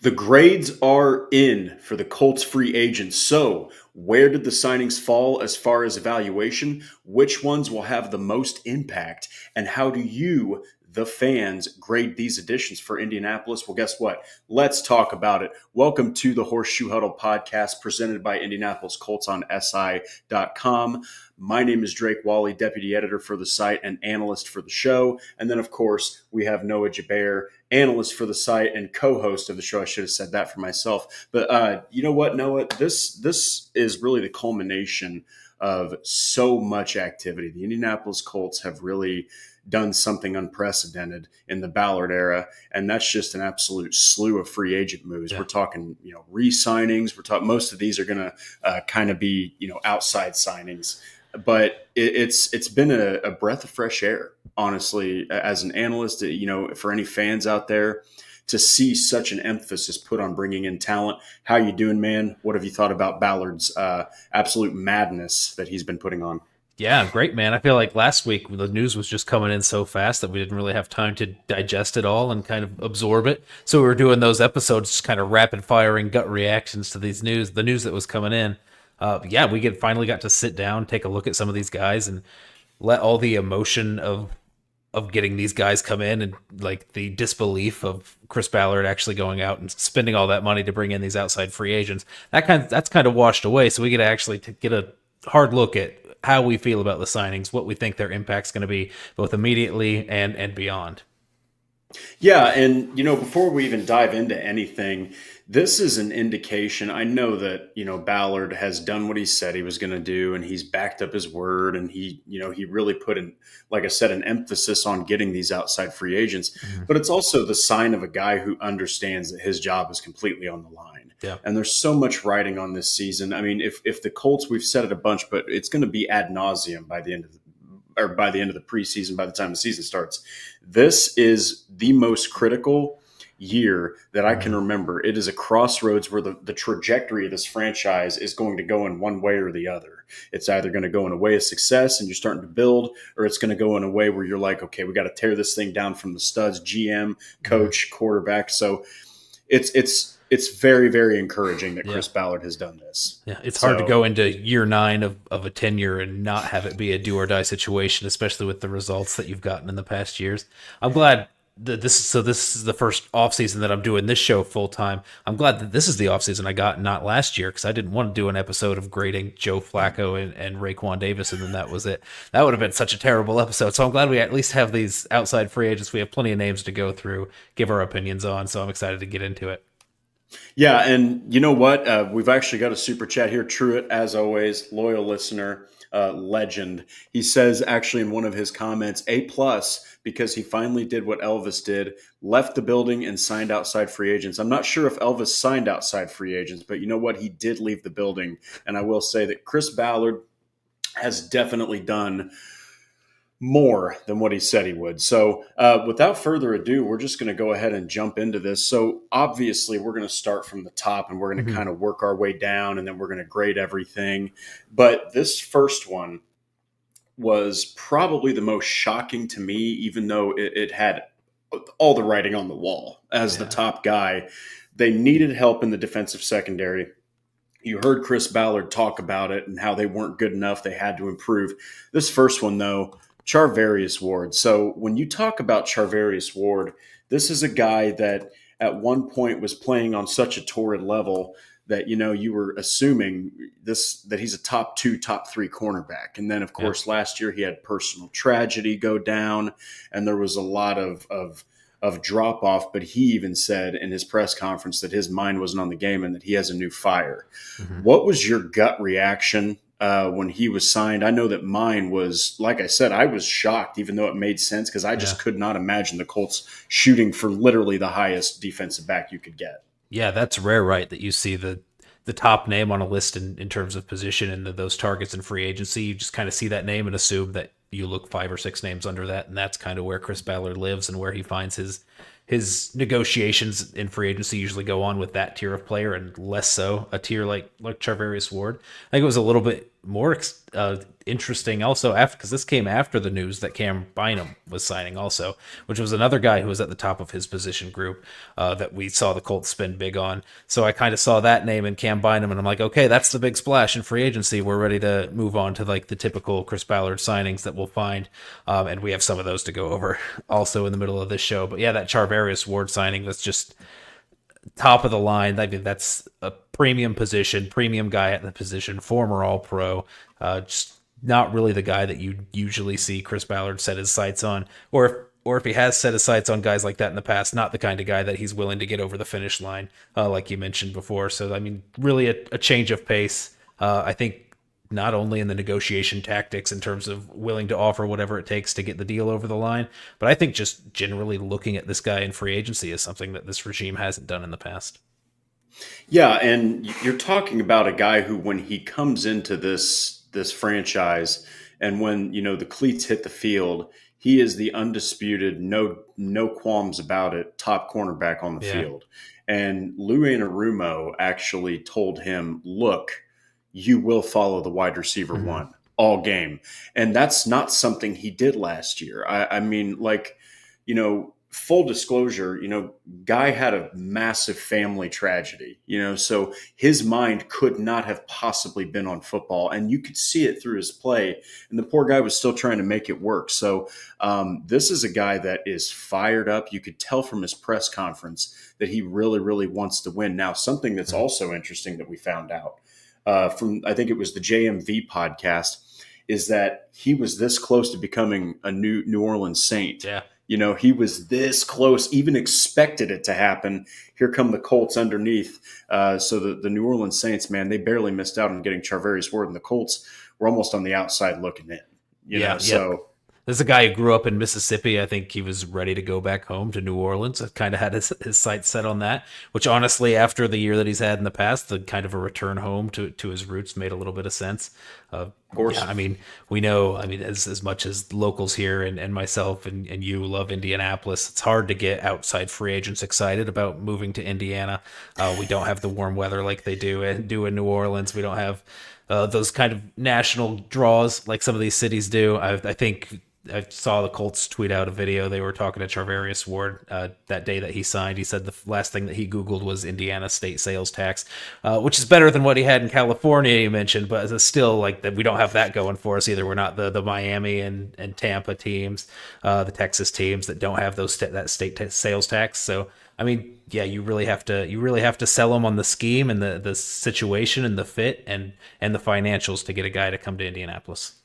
The grades are in for the Colts free agents. So, where did the signings fall as far as evaluation? Which ones will have the most impact? And how do you, the fans, grade these additions for Indianapolis? Well, guess what? Let's talk about it. Welcome to the Horseshoe Huddle Podcast presented by Indianapolis Colts on SI.com. My name is Drake Wally, deputy editor for the site and analyst for the show. And then, of course, we have Noah Gebert, analyst for the site and co-host of the show. I should have said that for myself. But you know what, Noah? This is really the culmination of so much activity. The Indianapolis Colts have really done something unprecedented in the Ballard era, and that's just an absolute slew of free agent moves. Yeah. We're talking, re-signings. We're talking most of these are going to kind of be, outside signings. But it's been a breath of fresh air, honestly, as an analyst, for any fans out there to see such an emphasis put on bringing in talent. How you doing, man? What have you thought about Ballard's absolute madness that he's been putting on? Yeah, great, man. I feel like last week the news was just coming in so fast that we didn't really have time to digest it all and kind of absorb it. So we were doing those episodes, just kind of rapid firing gut reactions to the news that was coming in. We finally got to sit down, take a look at some of these guys, and let all the emotion of getting these guys come in and like the disbelief of Chris Ballard actually going out and spending all that money to bring in these outside free agents. That's kind of washed away. So we get to actually get a hard look at how we feel about the signings, what we think their impact's going to be, both immediately and beyond. Yeah, and before we even dive into anything, this is an indication. I know that Ballard has done what he said he was going to do, and he's backed up his word, and he really put in, like I said, an emphasis on getting these outside free agents. Mm-hmm. But it's also the sign of a guy who understands that his job is completely on the line. Yeah. And there's so much riding on this season. I mean, if the Colts, we've said it a bunch, but it's going to be ad nauseum by the end of the preseason, by the time the season starts. This is the most critical year that I can remember. It is a crossroads where the trajectory of this franchise is going to go in one way or the other. It's either going to go in a way of success and you're starting to build, or it's going to go in a way where you're like, okay, we got to tear this thing down from the studs, GM, coach, quarterback. So it's very, very encouraging that Chris Ballard has done this. Yeah, it's hard to go into year 9 of a tenure and not have it be a do or die situation, especially with the results that you've gotten in the past years. I'm glad that this is the first offseason that I'm doing this show full time. I'm glad that this is the offseason I got, not last year, because I didn't want to do an episode of grading Joe Flacco and Raekwon Davis, and then that was it. That would have been such a terrible episode. So I'm glad we at least have these outside free agents. We have plenty of names to go through, give our opinions on. So I'm excited to get into it. Yeah, and you know what? We've actually got a super chat here. Truett, as always, loyal listener, legend. He says, actually, in one of his comments, A+, because he finally did what Elvis did, left the building and signed outside free agents. I'm not sure if Elvis signed outside free agents, but you know what? He did leave the building. And I will say that Chris Ballard has definitely done more than what he said he would. So without further ado, we're just going to go ahead and jump into this. So obviously we're going to start from the top and we're going to kind of work our way down, and then we're going to grade everything. But this first one was probably the most shocking to me, even though it had all the writing on the wall. As the top guy, they needed help in the defensive secondary. You heard Chris Ballard talk about it and how they weren't good enough. They had to improve. This first one, though, Charvarius Ward. So when you talk about Charvarius Ward, this is a guy that at one point was playing on such a torrid level that, you were assuming that he's a top 2, top 3 cornerback. And then, of course, last year he had personal tragedy go down, and there was a lot of drop off. But he even said in his press conference that his mind wasn't on the game and that he has a new fire. Mm-hmm. What was your gut reaction when he was signed? I know that mine was, like I said, I was shocked, even though it made sense, because I just could not imagine the Colts shooting for literally the highest defensive back you could get. Yeah, that's rare, right, that you see the top name on a list in terms of position and those targets in free agency. You just kind of see that name and assume that you look 5 or 6 names under that, and that's kind of where Chris Ballard lives and where he finds his negotiations in free agency usually go on with that tier of player, and less so a tier like Charvarius Ward. I think it was a little bit more interesting also after, because this came after the news that Cam Bynum was signing also, which was another guy who was at the top of his position group that we saw the Colts spend big on. So I kind of saw that name in Cam Bynum, and I'm like, okay, that's the big splash in free agency. We're ready to move on to like the typical Chris Ballard signings that we'll find, and we have some of those to go over also in the middle of this show. But yeah, that Charvarius Ward signing was just top of the line. I mean, that's a premium position, premium guy at the position, former All Pro. Just not really the guy that you usually see Chris Ballard set his sights on, or if he has set his sights on guys like that in the past, not the kind of guy that he's willing to get over the finish line, like you mentioned before. So I mean, really a change of pace. I think not only in the negotiation tactics in terms of willing to offer whatever it takes to get the deal over the line, but I think just generally looking at this guy in free agency is something that this regime hasn't done in the past. Yeah, and you're talking about a guy who, when he comes into this franchise, and when the cleats hit the field, he is the undisputed, no qualms about it, top cornerback on the Yeah. field. And Lou Anarumo actually told him, "Look, you will follow the wide receiver one all game," and that's not something he did last year. I mean, like, full disclosure, guy had a massive family tragedy, so his mind could not have possibly been on football, and you could see it through his play, and the poor guy was still trying to make it work. So this is a guy that is fired up. You could tell from his press conference that he really, really wants to win. Now, something that's also interesting that we found out from, I think it was the JMV podcast, is that he was this close to becoming a New Orleans Saint. Yeah. He was this close, even expected it to happen. Here come the Colts underneath. So the New Orleans Saints, man, they barely missed out on getting Charvarius Ward, and the Colts were almost on the outside looking in. So there's a guy who grew up in Mississippi. I think he was ready to go back home to New Orleans. I kind of had his sights set on that, which honestly, after the year that he's had in the past, the kind of a return home to his roots made a little bit of sense. Of course. Yeah, I mean, we know, as much as locals here and myself and you love Indianapolis, it's hard to get outside free agents excited about moving to Indiana. We don't have the warm weather like they do in New Orleans. We don't have those kind of national draws like some of these cities do. I think I saw the Colts tweet out a video. They were talking to Charvarius Ward that day that he signed. He said the last thing that he Googled was Indiana state sales tax, which is better than what he had in California, you mentioned, but it's still like that. We don't have that going for us either. We're not the Miami and Tampa teams, the Texas teams that don't have that state sales tax. So, I mean, yeah, you really have to sell them on the scheme and the situation and the fit and the financials to get a guy to come to Indianapolis.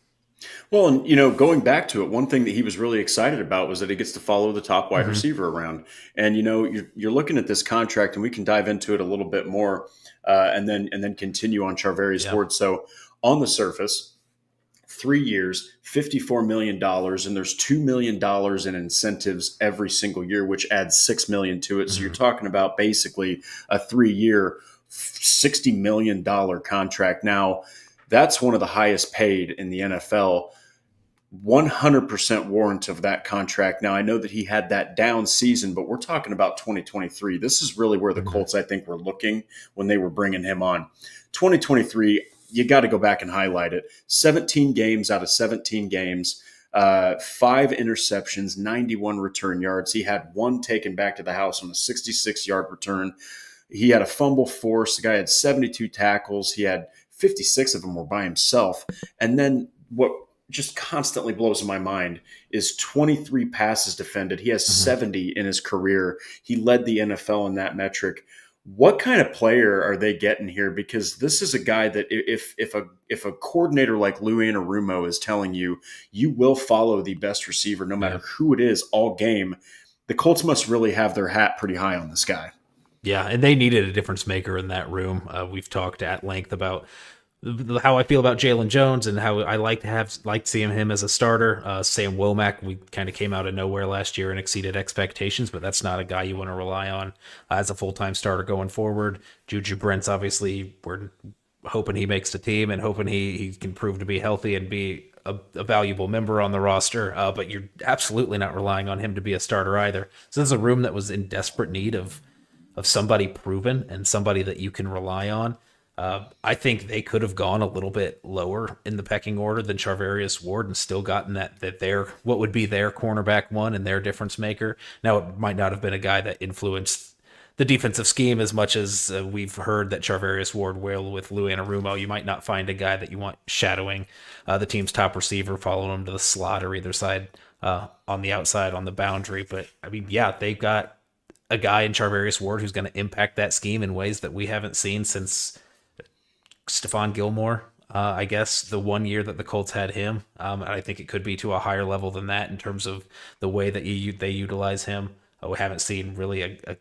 Well, and going back to it, one thing that he was really excited about was that he gets to follow the top wide receiver around. And you're looking at this contract, and we can dive into it a little bit more, and then continue on Charvarius Ward. So on the surface, 3 years, $54 million, and there's $2 million in incentives every single year, which adds $6 million to it. So you're talking about basically a 3-year, $60 million contract. Now, that's one of the highest paid in the NFL. 100% warrant of that contract. Now, I know that he had that down season, but we're talking about 2023. This is really where the Colts, I think, were looking when they were bringing him on. 2023, you got to go back and highlight it. 17 games out of 17 games, 5 interceptions, 91 return yards. He had one taken back to the house on a 66-yard return. He had a fumble force. The guy had 72 tackles. He had 56 of them were by himself. And then what just constantly blows my mind is 23 passes defended. He has 70 in his career. He led the NFL in that metric. What kind of player are they getting here? Because this is a guy that if a coordinator like Lou Anarumo is telling you, you will follow the best receiver no matter who it is all game, the Colts must really have their hat pretty high on this guy. Yeah, and they needed a difference maker in that room. We've talked at length about how I feel about Jalen Jones and how I like seeing him as a starter. Sam Womack, we kind of came out of nowhere last year and exceeded expectations, but that's not a guy you want to rely on as a full-time starter going forward. Juju Brents, obviously, we're hoping he makes the team and hoping he can prove to be healthy and be a valuable member on the roster, but you're absolutely not relying on him to be a starter either. So this is a room that was in desperate need of somebody proven and somebody that you can rely on. I think they could have gone a little bit lower in the pecking order than Charvarius Ward and still gotten that their what would be their cornerback one and their difference maker. Now it might not have been a guy that influenced the defensive scheme as much as we've heard that Charvarius Ward will with Lou Anarumo. You might not find a guy that you want shadowing the team's top receiver, following him to the slot or either side on the outside on the boundary. But I mean, yeah, they've got a guy in Charvarius Ward who's going to impact that scheme in ways that we haven't seen since Stephon Gilmore, I guess, the 1 year that the Colts had him. And I think it could be to a higher level than that in terms of the way that they utilize him. We haven't seen really a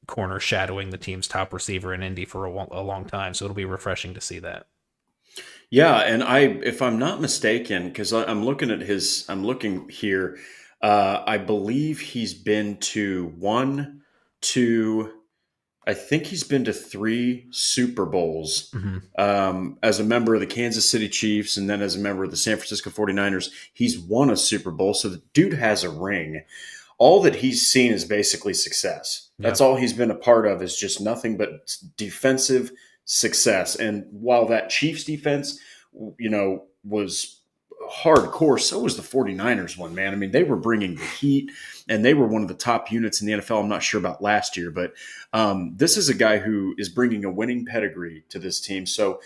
corner shadowing the team's top receiver in Indy for a long time, so it'll be refreshing to see that. Yeah, and if I'm not mistaken, because I'm looking at I'm looking here. I believe he's been to one, two. I think he's been to 3 Super Bowls as a member of the Kansas City Chiefs and then as a member of the San Francisco 49ers. He's won a Super Bowl, so the dude has a ring. All that he's seen is basically success. That's all he's been a part of is just nothing but defensive success. And while that Chiefs defense, was hardcore, so was the 49ers one, man. I mean, they were bringing the heat, and they were one of the top units in the NFL. I'm not sure about last year, but this is a guy who is bringing a winning pedigree to this team. So,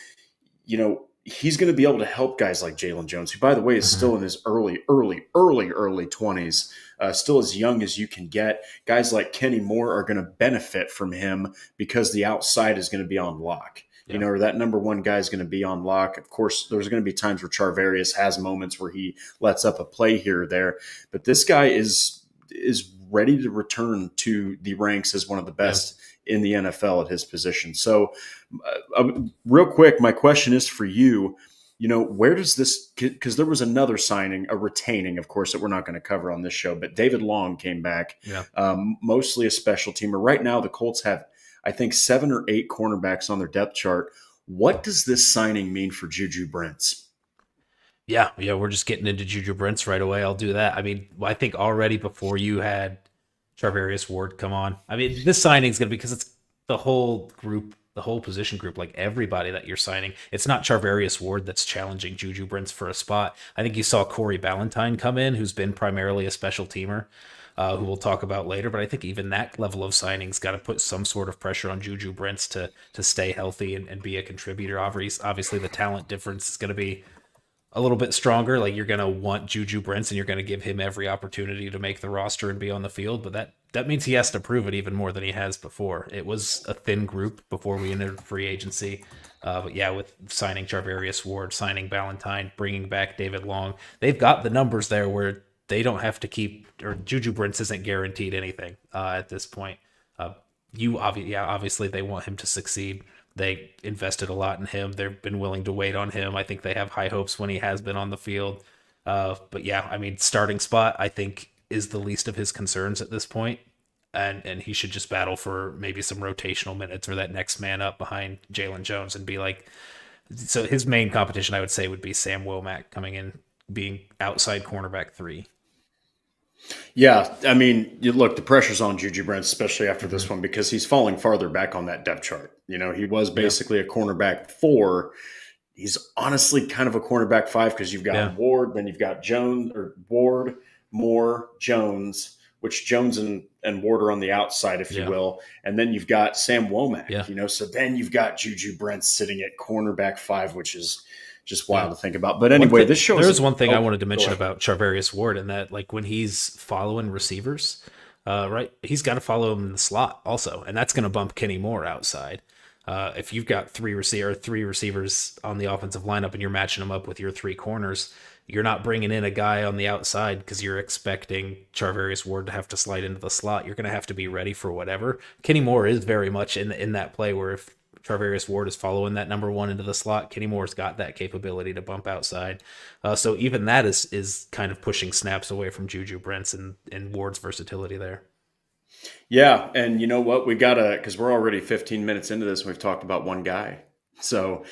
he's going to be able to help guys like Jalen Jones, who, by the way, is still in his early 20s, still as young as you can get. Guys like Kenny Moore are going to benefit from him because the outside is going to be on lock. Or that number one guy is going to be on lock. Of course, there's going to be times where Charvarius has moments where he lets up a play here or there, but this guy is ready to return to the ranks as one of the best in the NFL at his position. So real quick, my question is for you, where does this, because there was another signing, a retaining, of course, that we're not going to cover on this show, but David Long came back, mostly a special teamer. Right now, the Colts have, I think, 7 or 8 cornerbacks on their depth chart. What does this signing mean for Juju Brents? Yeah, we're just getting into Juju Brents right away. I'll do that. I mean, I think already before you had Charvarius Ward come on, I mean, this signing is going to be, because it's the whole group, the whole position group, like everybody that you're signing. It's not Charvarius Ward that's challenging Juju Brents for a spot. I think you saw Corey Ballantyne come in, who's been primarily a special teamer, who we'll talk about later. But I think even that level of signing's got to put some sort of pressure on Juju Brents to stay healthy and be a contributor. Obviously, the talent difference is going to be a little bit stronger. Like, you're going to want Juju Brents and you're going to give him every opportunity to make the roster and be on the field. But that means he has to prove it even more than he has before. It was a thin group before we entered free agency. But yeah, with signing Charvarius Ward, signing Ballantyne, bringing back David Long, they've got the numbers there where they don't have to keep, or Juju Brents isn't guaranteed anything at this point. Obviously they want him to succeed. They invested a lot in him. They've been willing to wait on him. I think they have high hopes when he has been on the field. But yeah, I mean, starting spot, I think, is the least of his concerns at this point. And he should just battle for maybe some rotational minutes or that next man up behind Jalen Jones and be like, so his main competition, I would say, would be Sam Womack coming in, being outside cornerback 3. Yeah, I mean, look, the pressure's on Juju Brents, especially after this one, because he's falling farther back on that depth chart. He was basically a cornerback 4. He's honestly kind of a cornerback 5 because you've got Ward, then you've got Jones, or Ward, Moore, Jones, which Jones and Ward are on the outside, if you will. And then you've got Sam Womack, so then you've got Juju Brents sitting at cornerback 5, which is just wild to think about. But anyway, this shows. There's one thing I wanted to mention about Charvarius Ward, and that, like, when he's following receivers, right, he's got to follow him in the slot also, and that's going to bump Kenny Moore outside. If you've got three receivers on the offensive lineup and you're matching them up with your 3 corners, you're not bringing in a guy on the outside because you're expecting Charvarius Ward to have to slide into the slot. You're going to have to be ready for whatever. Kenny Moore is very much in that play where if Charvarius Ward is following that number 1 into the slot, Kenny Moore's got that capability to bump outside. So even that is kind of pushing snaps away from Juju Brents and Ward's versatility there. Yeah, and you know what? We got to, because we're already 15 minutes into this and we've talked about one guy. So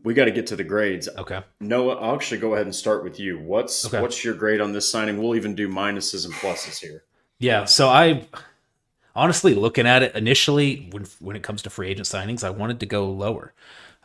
we got to get to the grades. Okay. Noah, I'll actually go ahead and start with you. What's your grade on this signing? We'll even do minuses and pluses here. Yeah, so I honestly, looking at it initially, when it comes to free agent signings, I wanted to go lower.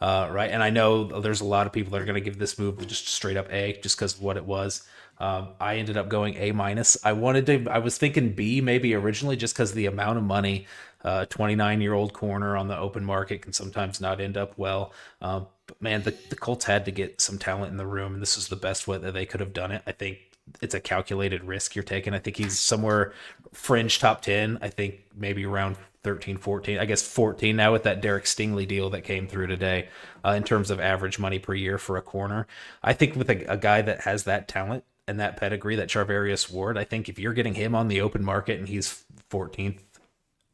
Right. And I know there's a lot of people that are going to give this move just straight up A just because of what it was. I ended up going A minus. I was thinking B maybe originally just because the amount of money, 29-year-old corner on the open market can sometimes not end up well. But man, the Colts had to get some talent in the room, and this is the best way that they could have done it. I think it's a calculated risk you're taking. I think he's somewhere fringe top 10. I think maybe around 13, 14, I guess 14 now with that Derek Stingley deal that came through today in terms of average money per year for a corner. I think with a guy that has that talent and that pedigree, that Charvarius Ward, I think if you're getting him on the open market and he's 14th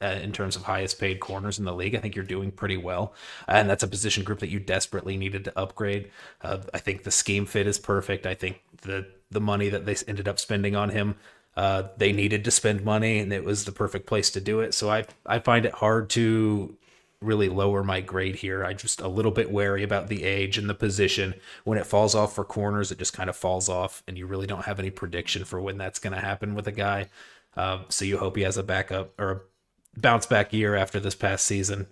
in terms of highest paid corners in the league, I think you're doing pretty well. And that's a position group that you desperately needed to upgrade. I think the scheme fit is perfect. I think the money that they ended up spending on him, they needed to spend money, and it was the perfect place to do it. So I find it hard to really lower my grade here. I just a little bit wary about the age and the position. When it falls off for corners, it just kind of falls off, and you really don't have any prediction for when that's going to happen with a guy. So you hope he has a backup or a bounce back year after this past season,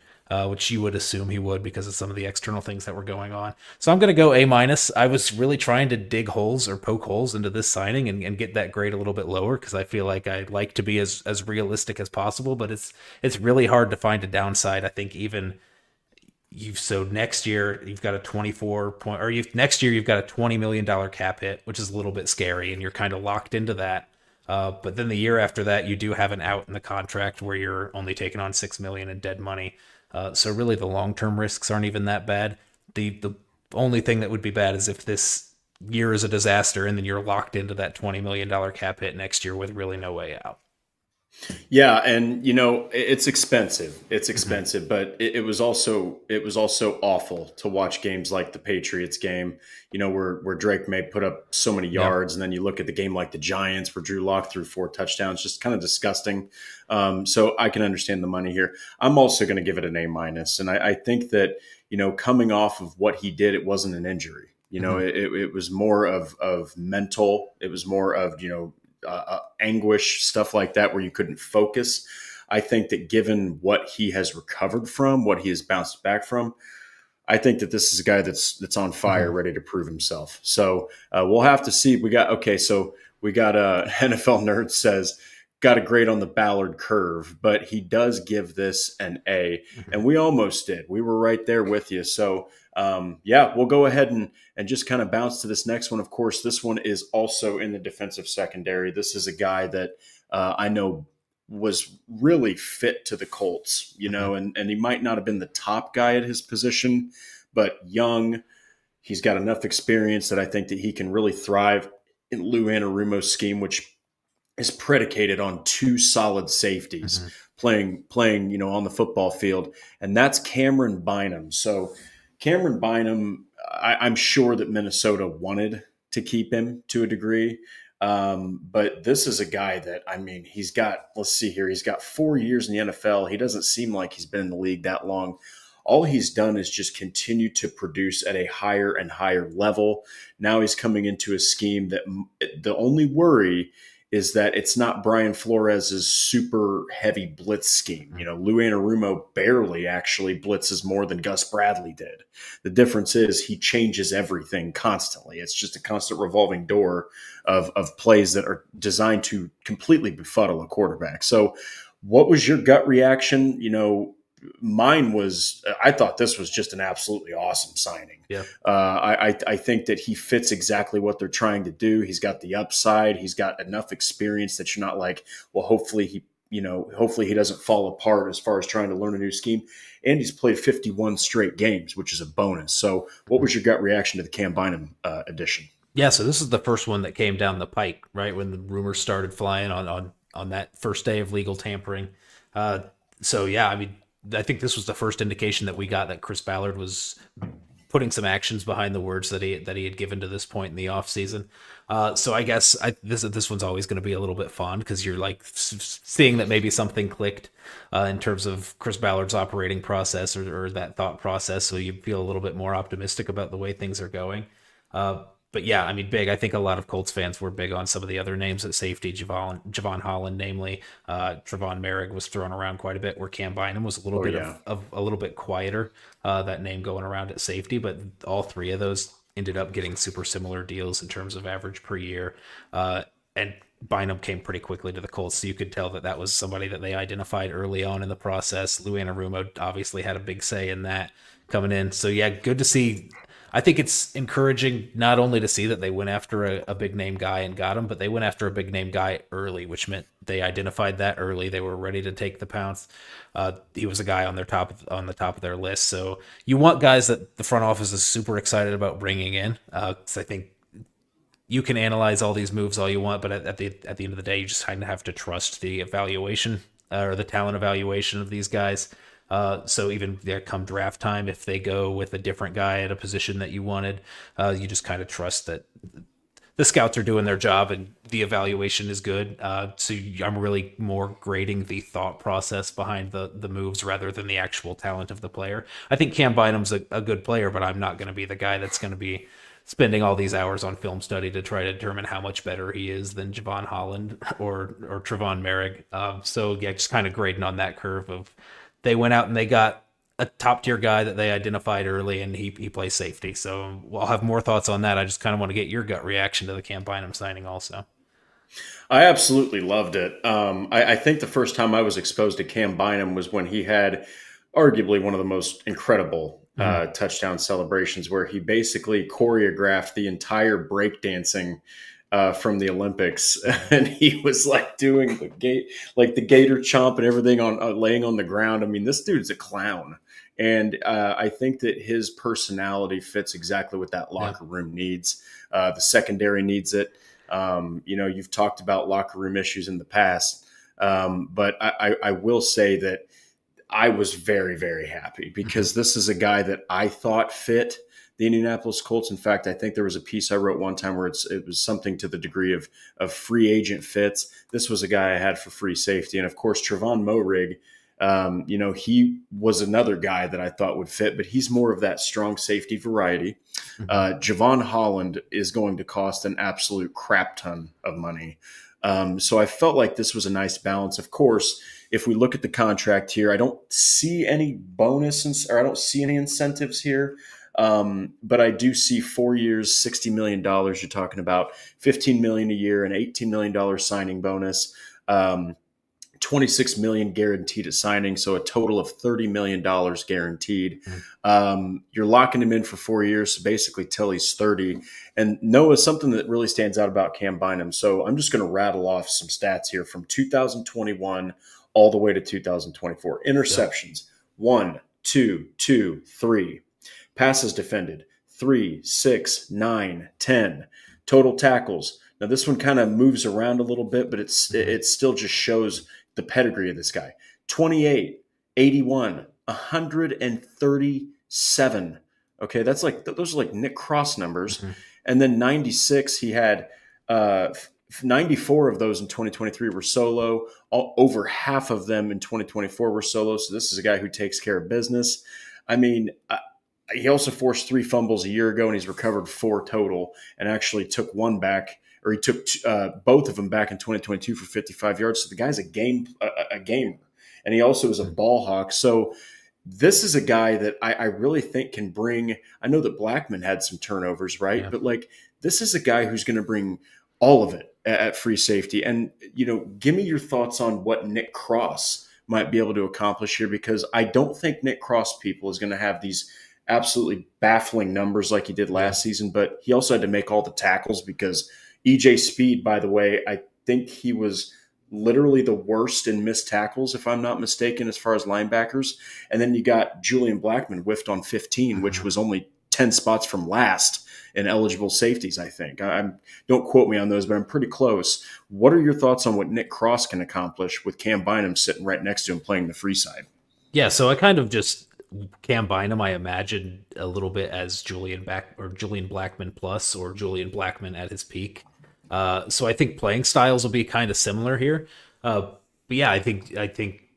which you would assume he would because of some of the external things that were going on. So I'm going to go A minus. I was really trying to dig holes or poke holes into this signing and get that grade a little bit lower because I feel like I'd like to be as realistic as possible, but it's really hard to find a downside. I think even next year you've got a 24 point, or next year you've got a $20 million cap hit, which is a little bit scary, and you're kind of locked into that. But then the year after that, you do have an out in the contract where you're only taking on $6 million in dead money. So really, the long-term risks aren't even that bad. The only thing that would be bad is if this year is a disaster and then you're locked into that $20 million cap hit next year with really no way out. Yeah, and it's expensive. It's expensive, but it was also awful to watch games like the Patriots game, where Drake may put up so many yards, and then you look at the game like the Giants where Drew Lock threw 4 touchdowns, just kind of disgusting. So I can understand the money here. I'm also going to give it an A minus, and I think that coming off of what he did, it wasn't an injury. It was more of mental. It was more of anguish, stuff like that, where you couldn't focus. I think that given what he has recovered from, what he has bounced back from, I think that this is a guy that's on fire, ready to prove himself. So we'll have to see. We got NFL Nerd says got a grade on the Ballard curve, but he does give this an A, and we almost did. We were right there with you. So we'll go ahead and just kind of bounce to this next one. Of course, this one is also in the defensive secondary. This is a guy that I know was really fit to the Colts, and he might not have been the top guy at his position, but young. He's got enough experience that I think that he can really thrive in Lou Anarumo's scheme, which is predicated on 2 solid safeties playing, on the football field. And that's Cameron Bynum. So Cameron Bynum, I'm sure that Minnesota wanted to keep him to a degree. But this is a guy that, he's got 4 years in the NFL. He doesn't seem like he's been in the league that long. All he's done is just continue to produce at a higher and higher level. Now he's coming into a scheme that the only worry is that it's not Brian Flores's super heavy blitz scheme. Lou Anarumo barely actually blitzes more than Gus Bradley did. The difference is he changes everything constantly. It's just a constant revolving door of plays that are designed to completely befuddle a quarterback. So what was your gut reaction? Mine was, I thought this was just an absolutely awesome signing. Yeah. I think that he fits exactly what they're trying to do. He's got the upside. He's got enough experience that you're not like, well, hopefully he doesn't fall apart as far as trying to learn a new scheme. And he's played 51 straight games, which is a bonus. So what was your gut reaction to the Cam Bynum addition? Yeah. So this is the first one that came down the pike, right? When the rumors started flying on that first day of legal tampering. I think this was the first indication that we got that Chris Ballard was putting some actions behind the words that he had given to this point in the offseason. So I guess this one's always going to be a little bit fun because you're like seeing that maybe something clicked in terms of Chris Ballard's operating process or that thought process. So you feel a little bit more optimistic about the way things are going. But yeah, I mean, big. I think a lot of Colts fans were big on some of the other names at safety. Javon Holland, namely, Trevon Merrick was thrown around quite a bit. Where Cam Bynum was a little Oh bit yeah. of a little bit quieter. That name going around at safety, but all three of those ended up getting super similar deals in terms of average per year. And Bynum came pretty quickly to the Colts, so you could tell that that was somebody that they identified early on in the process. Lou Anarumo obviously had a big say in that coming in. So yeah, good to see. I think it's encouraging not only to see that they went after a big name guy and got him, but they went after a big name guy early, which meant they identified that early. They were ready to take the pounce. He was a guy on on the top of their list. So you want guys that the front office is super excited about bringing in. 'Cause I think you can analyze all these moves all you want, but at the end of the day, you just kind of have to trust the evaluation or the talent evaluation of these guys. So even there come draft time, if they go with a different guy at a position that you wanted, you just kind of trust that the scouts are doing their job and the evaluation is good. I'm really more grading the thought process behind the moves rather than the actual talent of the player. I think Cam Bynum's a good player, but I'm not going to be the guy that's going to be spending all these hours on film study to try to determine how much better he is than Javon Holland or Trevon Merrick. So yeah, just kind of grading on that curve of they went out and they got a top tier guy that they identified early, and he plays safety. So I'll have more thoughts on that. I just kind of want to get your gut reaction to the Cam Bynum signing also. I absolutely loved it. I think the first time I was exposed to Cam Bynum was when he had arguably one of the most incredible touchdown celebrations, where he basically choreographed the entire breakdancing from the Olympics, and he was like doing the gator chomp and everything on laying on the ground. I mean, this dude's a clown, and I think that his personality fits exactly what that locker room needs. The secondary needs it. You've talked about locker room issues in the past, but I will say that I was very, very happy because this is a guy that I thought fit the Indianapolis Colts. In fact, I think there was a piece I wrote one time where it was something to the degree of free agent fits. This was a guy I had for free safety. And of course, Trevon Moehrig, he was another guy that I thought would fit, but he's more of that strong safety variety. Javon Holland is going to cost an absolute crap ton of money. So I felt like this was a nice balance. Of course, if we look at the contract here, I don't see any or I don't see any incentives here. But I do see 4 years, $60 million. You're talking about $15 million a year, an $18 million signing bonus, $26 million guaranteed at signing, so a total of $30 million guaranteed. You're locking him in for 4 years, so basically till he's 30. And Noah, something that really stands out about Cam Bynum. So I'm just going to rattle off some stats here from 2021 all the way to 2024. Interceptions, 1, 2, 2, 3. Passes defended, 3, 6, 9, 10. Total tackles. Now this one kind of moves around a little bit, but it still just shows the pedigree of this guy. 28, 81, 137. Okay, those are like Nick Cross numbers. And then 96, he had 94 of those in 2023 were solo. Over half of them in 2024 were solo. So this is a guy who takes care of business. I mean, he also forced 3 fumbles a year ago, and he's recovered 4 total, and actually took one back, or he took both of them back in 2022 for 55 yards. So the guy's a gamer, and he also is a ball hawk. So this is a guy that I really think can bring. I know that Blackman had some turnovers, right? Yeah. But like this is a guy who's going to bring all of it at free safety. And give me your thoughts on what Nick Cross might be able to accomplish here, because I don't think Nick Cross people is going to have these absolutely baffling numbers like he did last season, but he also had to make all the tackles because EJ Speed, by the way, I think he was literally the worst in missed tackles, if I'm not mistaken, as far as linebackers. And then you got Julian Blackman whiffed on 15, which was only 10 spots from last in eligible safeties, I think. Don't quote me on those, but I'm pretty close. What are your thoughts on what Nick Cross can accomplish with Cam Bynum sitting right next to him playing the free side? Yeah, so I kind of just Cam Bynum, I imagine a little bit as Julian Blackman plus, or Julian Blackman at his peak. So I think playing styles will be kind of similar here. But yeah, I think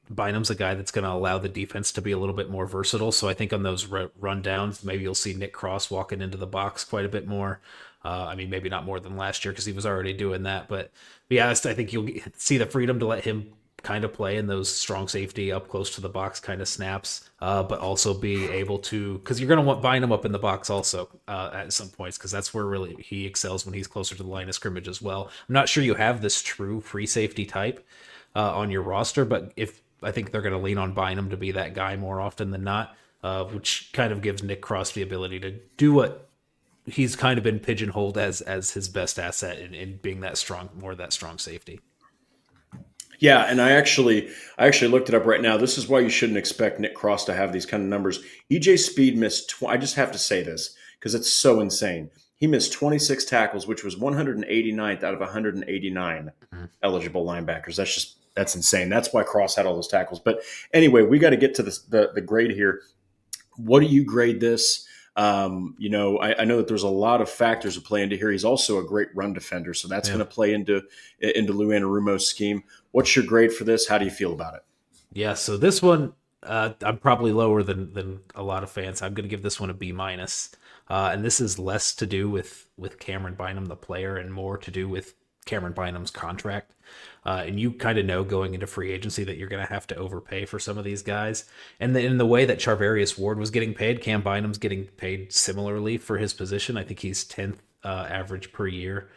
Bynum's a guy that's going to allow the defense to be a little bit more versatile. So I think on those rundowns, maybe you'll see Nick Cross walking into the box quite a bit more. I mean, maybe not more than last year because he was already doing that. But yeah, I think you'll see the freedom to let him kind of play in those strong safety up close to the box kind of snaps, but also be able to, because you're going to want bind him up in the box also at some points, because that's where really he excels when he's closer to the line of scrimmage as well. I'm not sure you have this true free safety type on your roster, but if I think they're going to lean on Bynum to be that guy more often than not, which kind of gives Nick Cross the ability to do what he's kind of been pigeonholed as his best asset in being that strong, more that strong safety. Yeah, and I actually looked it up right now. This is why you shouldn't expect Nick Cross to have these kind of numbers. EJ Speed missed. I just have to say this because it's so insane. He missed 26 tackles, which was 189th out of 189 eligible linebackers. That's insane. That's why Cross had all those tackles. But anyway, we got to get to the grade here. What do you grade this? I know that there's a lot of factors to play into here. He's also a great run defender, so that's going to play into Lou Anarumo's scheme. What's your grade for this? How do you feel about it? Yeah, so this one, I'm probably lower than a lot of fans. I'm going to give this one a B minus, and this is less to do with Cameron Bynum, the player, and more to do with Cameron Bynum's contract. And you kind of know going into free agency that you're going to have to overpay for some of these guys. And in the way that Charvarius Ward was getting paid, Cam Bynum's getting paid similarly for his position. I think he's 10th average per year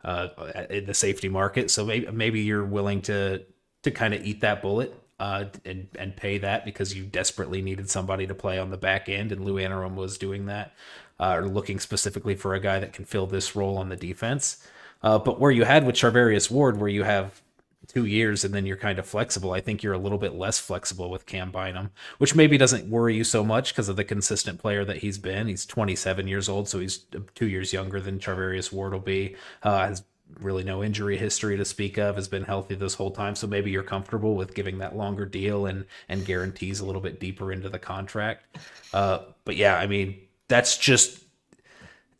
in the safety market. So maybe you're willing to kind of eat that bullet and pay that because you desperately needed somebody to play on the back end, and Lou Anarum was doing that, or looking specifically for a guy that can fill this role on the defense. But where you had with Charvarius Ward, where you have 2 years and then you're kind of flexible, I think you're a little bit less flexible with Cam Bynum, which maybe doesn't worry you so much because of the consistent player that he's been. He's 27 years old, so he's 2 years younger than Charvarius Ward will be. Has really no injury history to speak of, has been healthy this whole time, so maybe you're comfortable with giving that longer deal and guarantees a little bit deeper into the contract. But yeah, I mean, that's just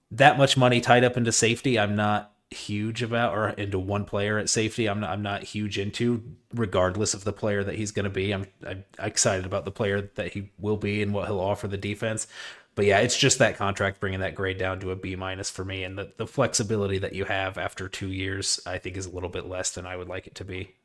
that much money tied up into safety. I'm not huge about, or into one player at safety. I'm not huge into, regardless of the player that he's going to be. I'm excited about the player that he will be and what he'll offer the defense. But yeah, it's just that contract bringing that grade down to a B minus for me, and the flexibility that you have after 2 years, I think, is a little bit less than I would like it to be.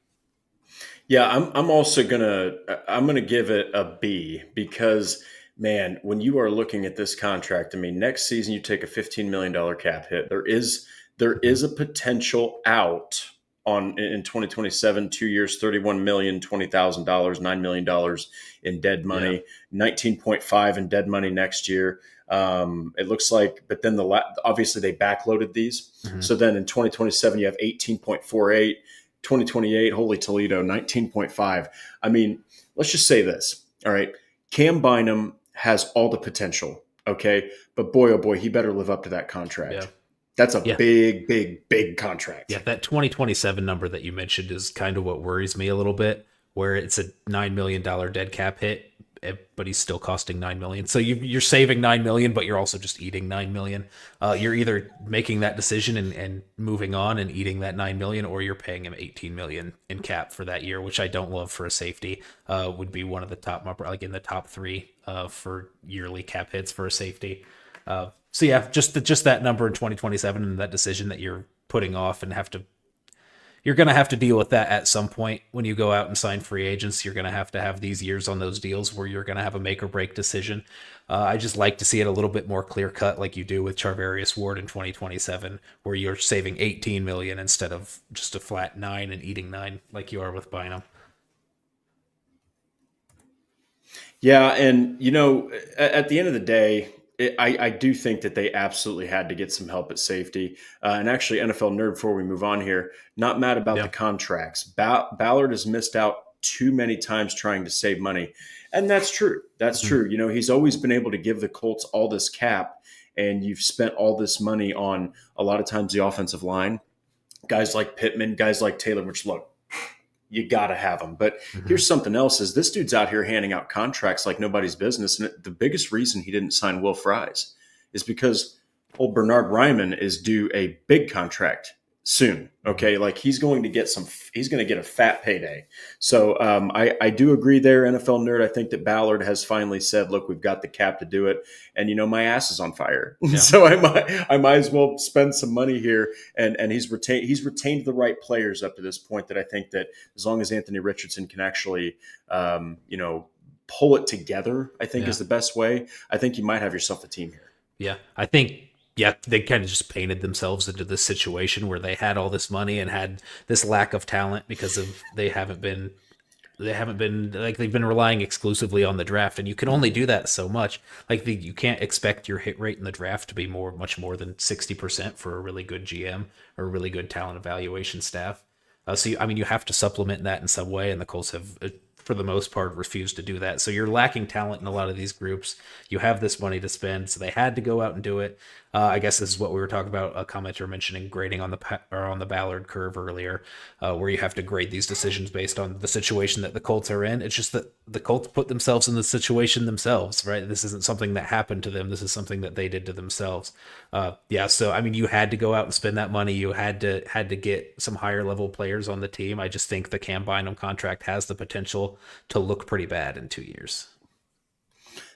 Yeah, I'm also gonna give it a B because, man, when you are looking at this contract, I mean, next season you take a $15 million cap hit. There is a potential out in 2027, 2 years, $31 million, $20,000, $9 million in dead money, 19.5 in dead money next year. It looks like, but then obviously they backloaded these. Mm-hmm. So then in 2027, you have 18.48, 2028, holy Toledo, 19.5. I mean, let's just say this. All right. Cam Bynum has all the potential. Okay. But boy, oh boy, he better live up to that contract. Yeah. That's a big, big, big contract. Yeah, that 2027 number that you mentioned is kind of what worries me a little bit, where it's a $9 million dead cap hit, but he's still costing $9 million. So you're saving $9 million, but you're also just eating $9 million. You're either making that decision and moving on and eating that $9 million, or you're paying him $18 million in cap for that year, which I don't love for a safety. Would be one of the top, like in the top three for yearly cap hits for a safety. So yeah, just that number in 2027 and that decision that you're putting off, and you're going to have to deal with that at some point when you go out and sign free agents. You're going to have these years on those deals where you're going to have a make or break decision. I just like to see it a little bit more clear cut, like you do with Charvarius Ward in 2027, where you're saving 18 million instead of just a flat 9 and eating 9 like you are with Bynum. Yeah, and at the end of the day, I do think that they absolutely had to get some help at safety. And actually, NFL Nerd, before we move on here, not mad about the contracts. Ballard has missed out too many times trying to save money. And that's true. That's true. He's always been able to give the Colts all this cap, and you've spent all this money on a lot of times the offensive line. Guys like Pittman, guys like Taylor, which, look, you got to have them. But here's something else is this dude's out here handing out contracts like nobody's business. And the biggest reason he didn't sign Will Fries is because old Bernard Ryman is due a big contract soon. Okay. Like he's going to get a fat payday. So I do agree there, NFL nerd. I think that Ballard has finally said, look, we've got the cap to do it. And, my ass is on fire. Yeah. So I might as well spend some money here. And he's retained the right players up to this point that I think that as long as Anthony Richardson can actually, pull it together, I think is the best way. I think you might have yourself a team here. Yeah. I think, they kind of just painted themselves into this situation where they had all this money and had this lack of talent because of they haven't been like they've been relying exclusively on the draft, and you can only do that so much. Like you can't expect your hit rate in the draft to be much more than 60% for a really good GM or a really good talent evaluation staff. You have to supplement that in some way, and the Colts have, for the most part, refused to do that. So you're lacking talent in a lot of these groups. You have this money to spend, so they had to go out and do it. I guess this is what we were talking about. A commenter mentioning grading on the Ballard curve earlier, where you have to grade these decisions based on the situation that the Colts are in. It's just that the Colts put themselves in the situation themselves, right? This isn't something that happened to them. This is something that they did to themselves. So you had to go out and spend that money. You had to get some higher level players on the team. I just think the Cam Bynum contract has the potential to look pretty bad in 2 years.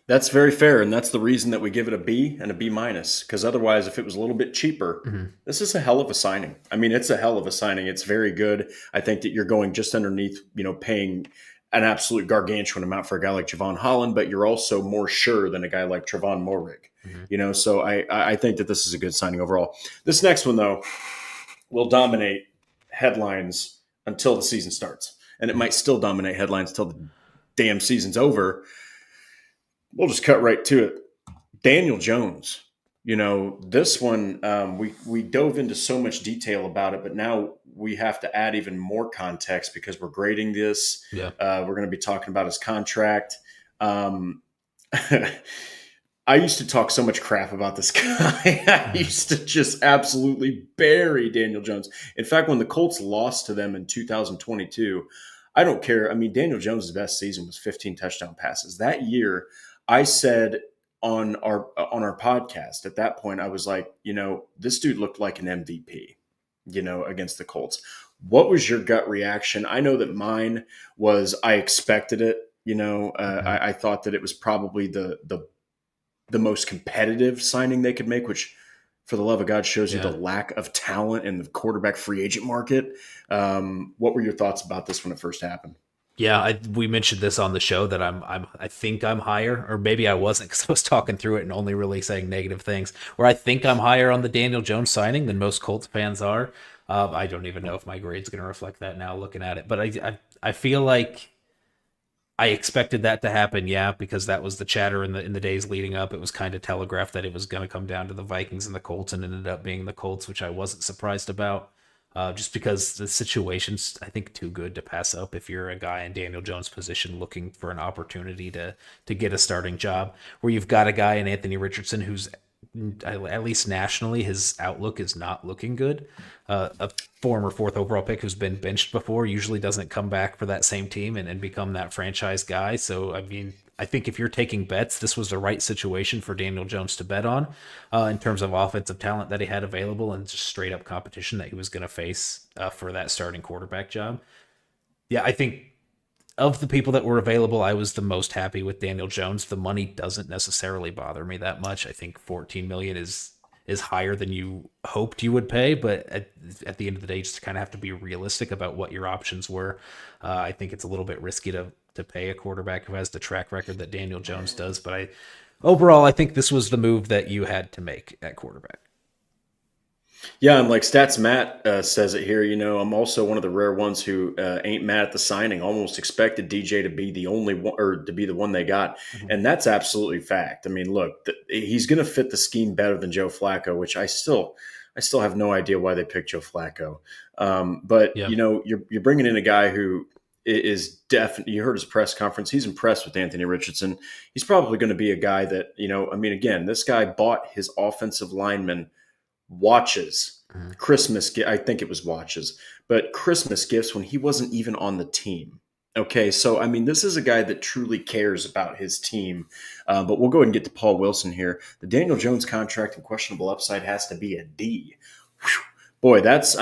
That's very fair, and that's the reason that we give it a B and a B minus. Because otherwise, if it was a little bit cheaper, this is a hell of a signing. I mean, it's a hell of a signing. It's very good. I think that you're going just underneath, paying an absolute gargantuan amount for a guy like Javon Holland, but you're also more sure than a guy like Trevon Moehrig. So I think that this is a good signing overall. This next one, though, will dominate headlines until the season starts, and it might still dominate headlines until the damn season's over. We'll just cut right to it. Daniel Jones, this one, we dove into so much detail about it, but now we have to add even more context because we're grading this. Yeah. We're going to be talking about his contract. I used to talk so much crap about this guy. I used to just absolutely bury Daniel Jones. In fact, when the Colts lost to them in 2022, I don't care. I mean, Daniel Jones' best season was 15 touchdown passes. That year, I said on our podcast at that point, I was like, this dude looked like an MVP, against the Colts. What was your gut reaction? I know that mine was I expected it. I thought that it was probably the most competitive signing they could make, which for the love of God shows you the lack of talent in the quarterback free agent market. What were your thoughts about this when it first happened? Yeah, we mentioned this on the show that I think I'm higher, or maybe I wasn't because I was talking through it and only really saying negative things. Where I think I'm higher on the Daniel Jones signing than most Colts fans are. I don't even know if my grade's going to reflect that now looking at it, but I feel like I expected that to happen, because that was the chatter in the days leading up. It was kind of telegraphed that it was going to come down to the Vikings and the Colts, and ended up being the Colts, which I wasn't surprised about. Just because the situation's, I think, too good to pass up if you're a guy in Daniel Jones' position looking for an opportunity to get a starting job, where you've got a guy in Anthony Richardson who's, at least nationally, his outlook is not looking good. A former fourth overall pick who's been benched before usually doesn't come back for that same team and become that franchise guy. So, I mean, I think if you're taking bets, this was the right situation for Daniel Jones to bet on in terms of offensive talent that he had available and just straight up competition that he was going to face for that starting quarterback job. Yeah, I think of the people that were available, I was the most happy with Daniel Jones. The money doesn't necessarily bother me that much. I think $14 million is higher than you hoped you would pay, but at the end of the day, you just kind of have to be realistic about what your options were. I think it's a little bit risky to pay a quarterback who has the track record that Daniel Jones does, but overall, I think this was the move that you had to make at quarterback. Yeah, and like Stats Matt says it here, I'm also one of the rare ones who ain't mad at the signing. Almost expected DJ to be the only one, or to be the one they got, and that's absolutely fact. I mean, look, he's going to fit the scheme better than Joe Flacco, which I still have no idea why they picked Joe Flacco. But you're bringing in a guy who is definitely. You heard his press conference. He's impressed with Anthony Richardson. He's probably going to be a guy that again, this guy bought his offensive lineman watches, Christmas. I think it was watches, but Christmas gifts when he wasn't even on the team. Okay, so I mean, this is a guy that truly cares about his team. But we'll go ahead and get to Paul Wilson here. The Daniel Jones contract and questionable upside has to be a D. Whew. Boy, that's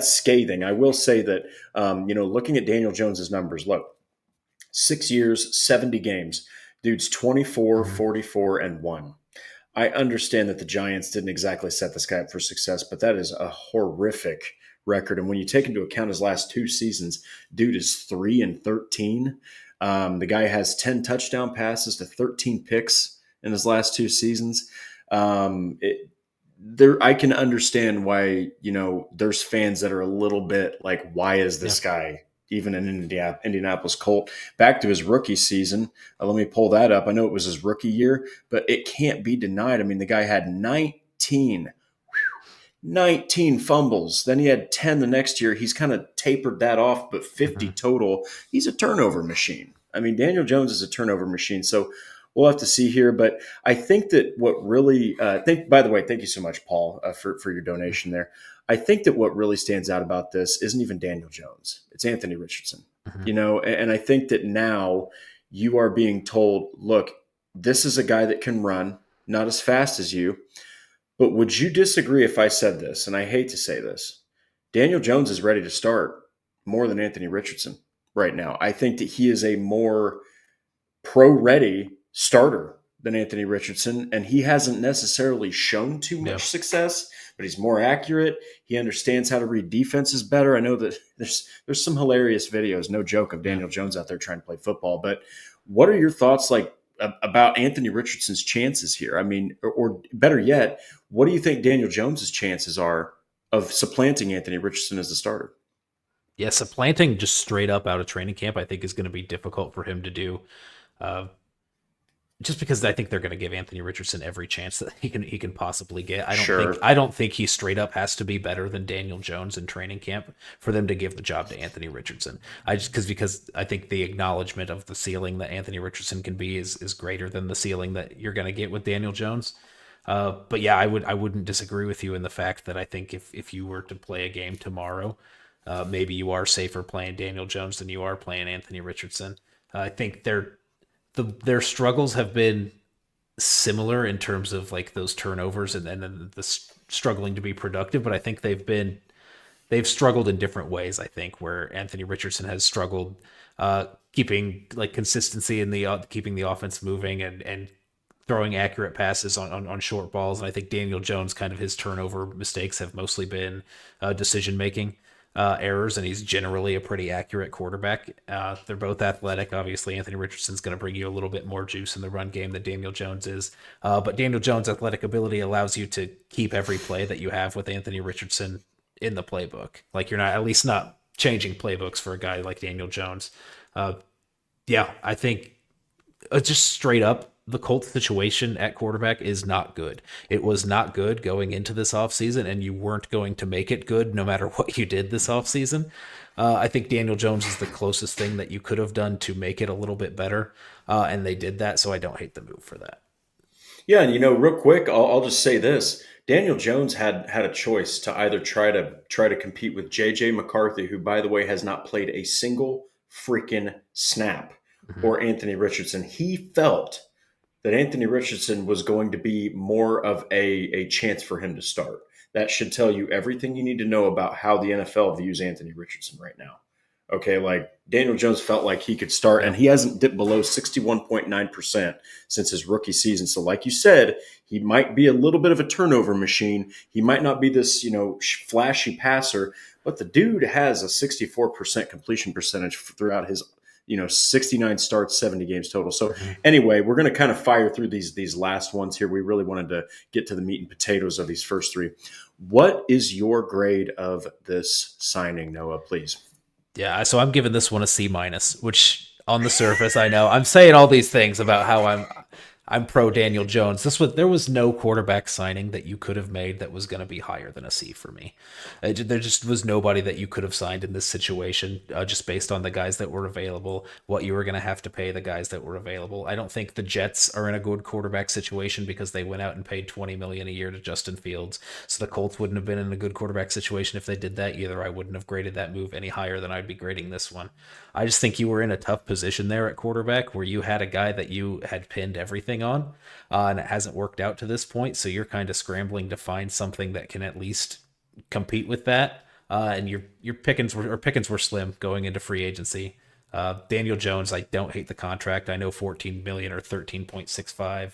scathing. I will say that, looking at Daniel Jones's numbers, look, 6 years, 70 games, dude's 24, Mhm. 44, and 1. I understand that the Giants didn't exactly set this guy up for success, but that is a horrific record. And when you take into account his last 2 seasons, dude is 3-13. The guy has 10 touchdown passes to 13 picks in his last 2 seasons. Um, it, I can understand why there's fans that are a little bit like, why is Yeah. this guy even an Indianapolis Colt? Back to his rookie season. Let me pull that up. I know it was his rookie year, but it can't be denied. I mean, the guy had 19 fumbles. Then he had 10 the next year. He's kind of tapered that off, but 50 Mhm. total. He's a turnover machine. I mean, Daniel Jones is a turnover machine. So we'll have to see here. But I think that what really, by the way, thank you so much, Paul, for your donation there. I think that what really stands out about this isn't even Daniel Jones. It's Anthony Richardson. Mhm. And I think that now you are being told, look, this is a guy that can run, not as fast as you. But would you disagree if I said this? And I hate to say this. Daniel Jones is ready to start more than Anthony Richardson right now. I think that he is a more pro ready starter than Anthony Richardson, and he hasn't necessarily shown too Yeah. much success, but he's more accurate. He understands how to read defenses better. I know that there's some hilarious videos, no joke, of Yeah. Daniel Jones out there trying to play football. But what are your thoughts about Anthony Richardson's chances here? I mean, or better yet, what do you think Daniel Jones's chances are of supplanting Anthony Richardson as the starter? Yeah, supplanting just straight up out of training camp, I think is going to be difficult for him to do. Uh, just because I think they're going to give Anthony Richardson every chance that he can possibly get. Sure. I don't think he straight up has to be better than Daniel Jones in training camp for them to give the job to Anthony Richardson. I just because I think the acknowledgement of the ceiling that Anthony Richardson can be is greater than the ceiling that you're going to get with Daniel Jones. But yeah, I wouldn't disagree with you in the fact that I think if you were to play a game tomorrow, maybe you are safer playing Daniel Jones than you are playing Anthony Richardson. I think their struggles have been similar in terms of like those turnovers and the struggling to be productive, but I think they've struggled in different ways. I think where Anthony Richardson has struggled keeping like consistency in the keeping the offense moving and throwing accurate passes on short balls, and I think Daniel Jones kind of his turnover mistakes have mostly been decision making errors, and he's generally a pretty accurate quarterback. They're both athletic. Obviously, Anthony Richardson's going to bring you a little bit more juice in the run game than Daniel Jones is. But Daniel Jones' athletic ability allows you to keep every play that you have with Anthony Richardson in the playbook. Like you're not, at least not changing playbooks for a guy like Daniel Jones. Yeah, I think just straight up, the Colts situation at quarterback is not good. It was not good going into this offseason, and you weren't going to make it good no matter what you did this offseason. I think Daniel Jones is the closest thing that you could have done to make it a little bit better, and they did that, so I don't hate the move for that. Yeah, and real quick, I'll just say this: Daniel Jones had a choice to either try to compete with J.J. McCarthy, who, by the way, has not played a single freaking snap, Mhm. or Anthony Richardson. He felt that Anthony Richardson was going to be more of a chance for him to start. That should tell you everything you need to know about how the NFL views Anthony Richardson right now. Okay, like Daniel Jones felt like he could start, Yeah. and he hasn't dipped below 61.9% since his rookie season. So, like you said, he might be a little bit of a turnover machine. He might not be this, flashy passer, but the dude has a 64% completion percentage throughout his 69 starts, 70 games total. So Mhm. anyway, we're going to kind of fire through these last ones here. We really wanted to get to the meat and potatoes of these first three. What is your grade of this signing, Noah, please? Yeah, so I'm giving this one a C minus, which on the surface, I know I'm saying all these things about how I'm pro Daniel Jones. There was no quarterback signing that you could have made that was going to be higher than a C for me. There just was nobody that you could have signed in this situation, just based on the guys that were available, what you were going to have to pay the guys that were available. I don't think the Jets are in a good quarterback situation because they went out and paid $20 million a year to Justin Fields. So the Colts wouldn't have been in a good quarterback situation if they did that either. I wouldn't have graded that move any higher than I'd be grading this one. I just think you were in a tough position there at quarterback where you had a guy that you had pinned everything on, and it hasn't worked out to this point. So you're kind of scrambling to find something that can at least compete with that. And your pickings were slim going into free agency. Daniel Jones, I don't hate the contract. I know 14 million or 13.65.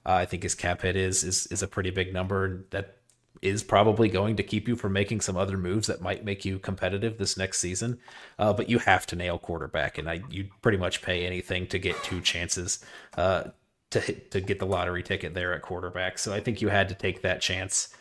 I think his cap hit is a pretty big number, and that is probably going to keep you from making some other moves that might make you competitive this next season. But you have to nail quarterback, and you pretty much pay anything to get two chances to get the lottery ticket there at quarterback. So I think you had to take that chance.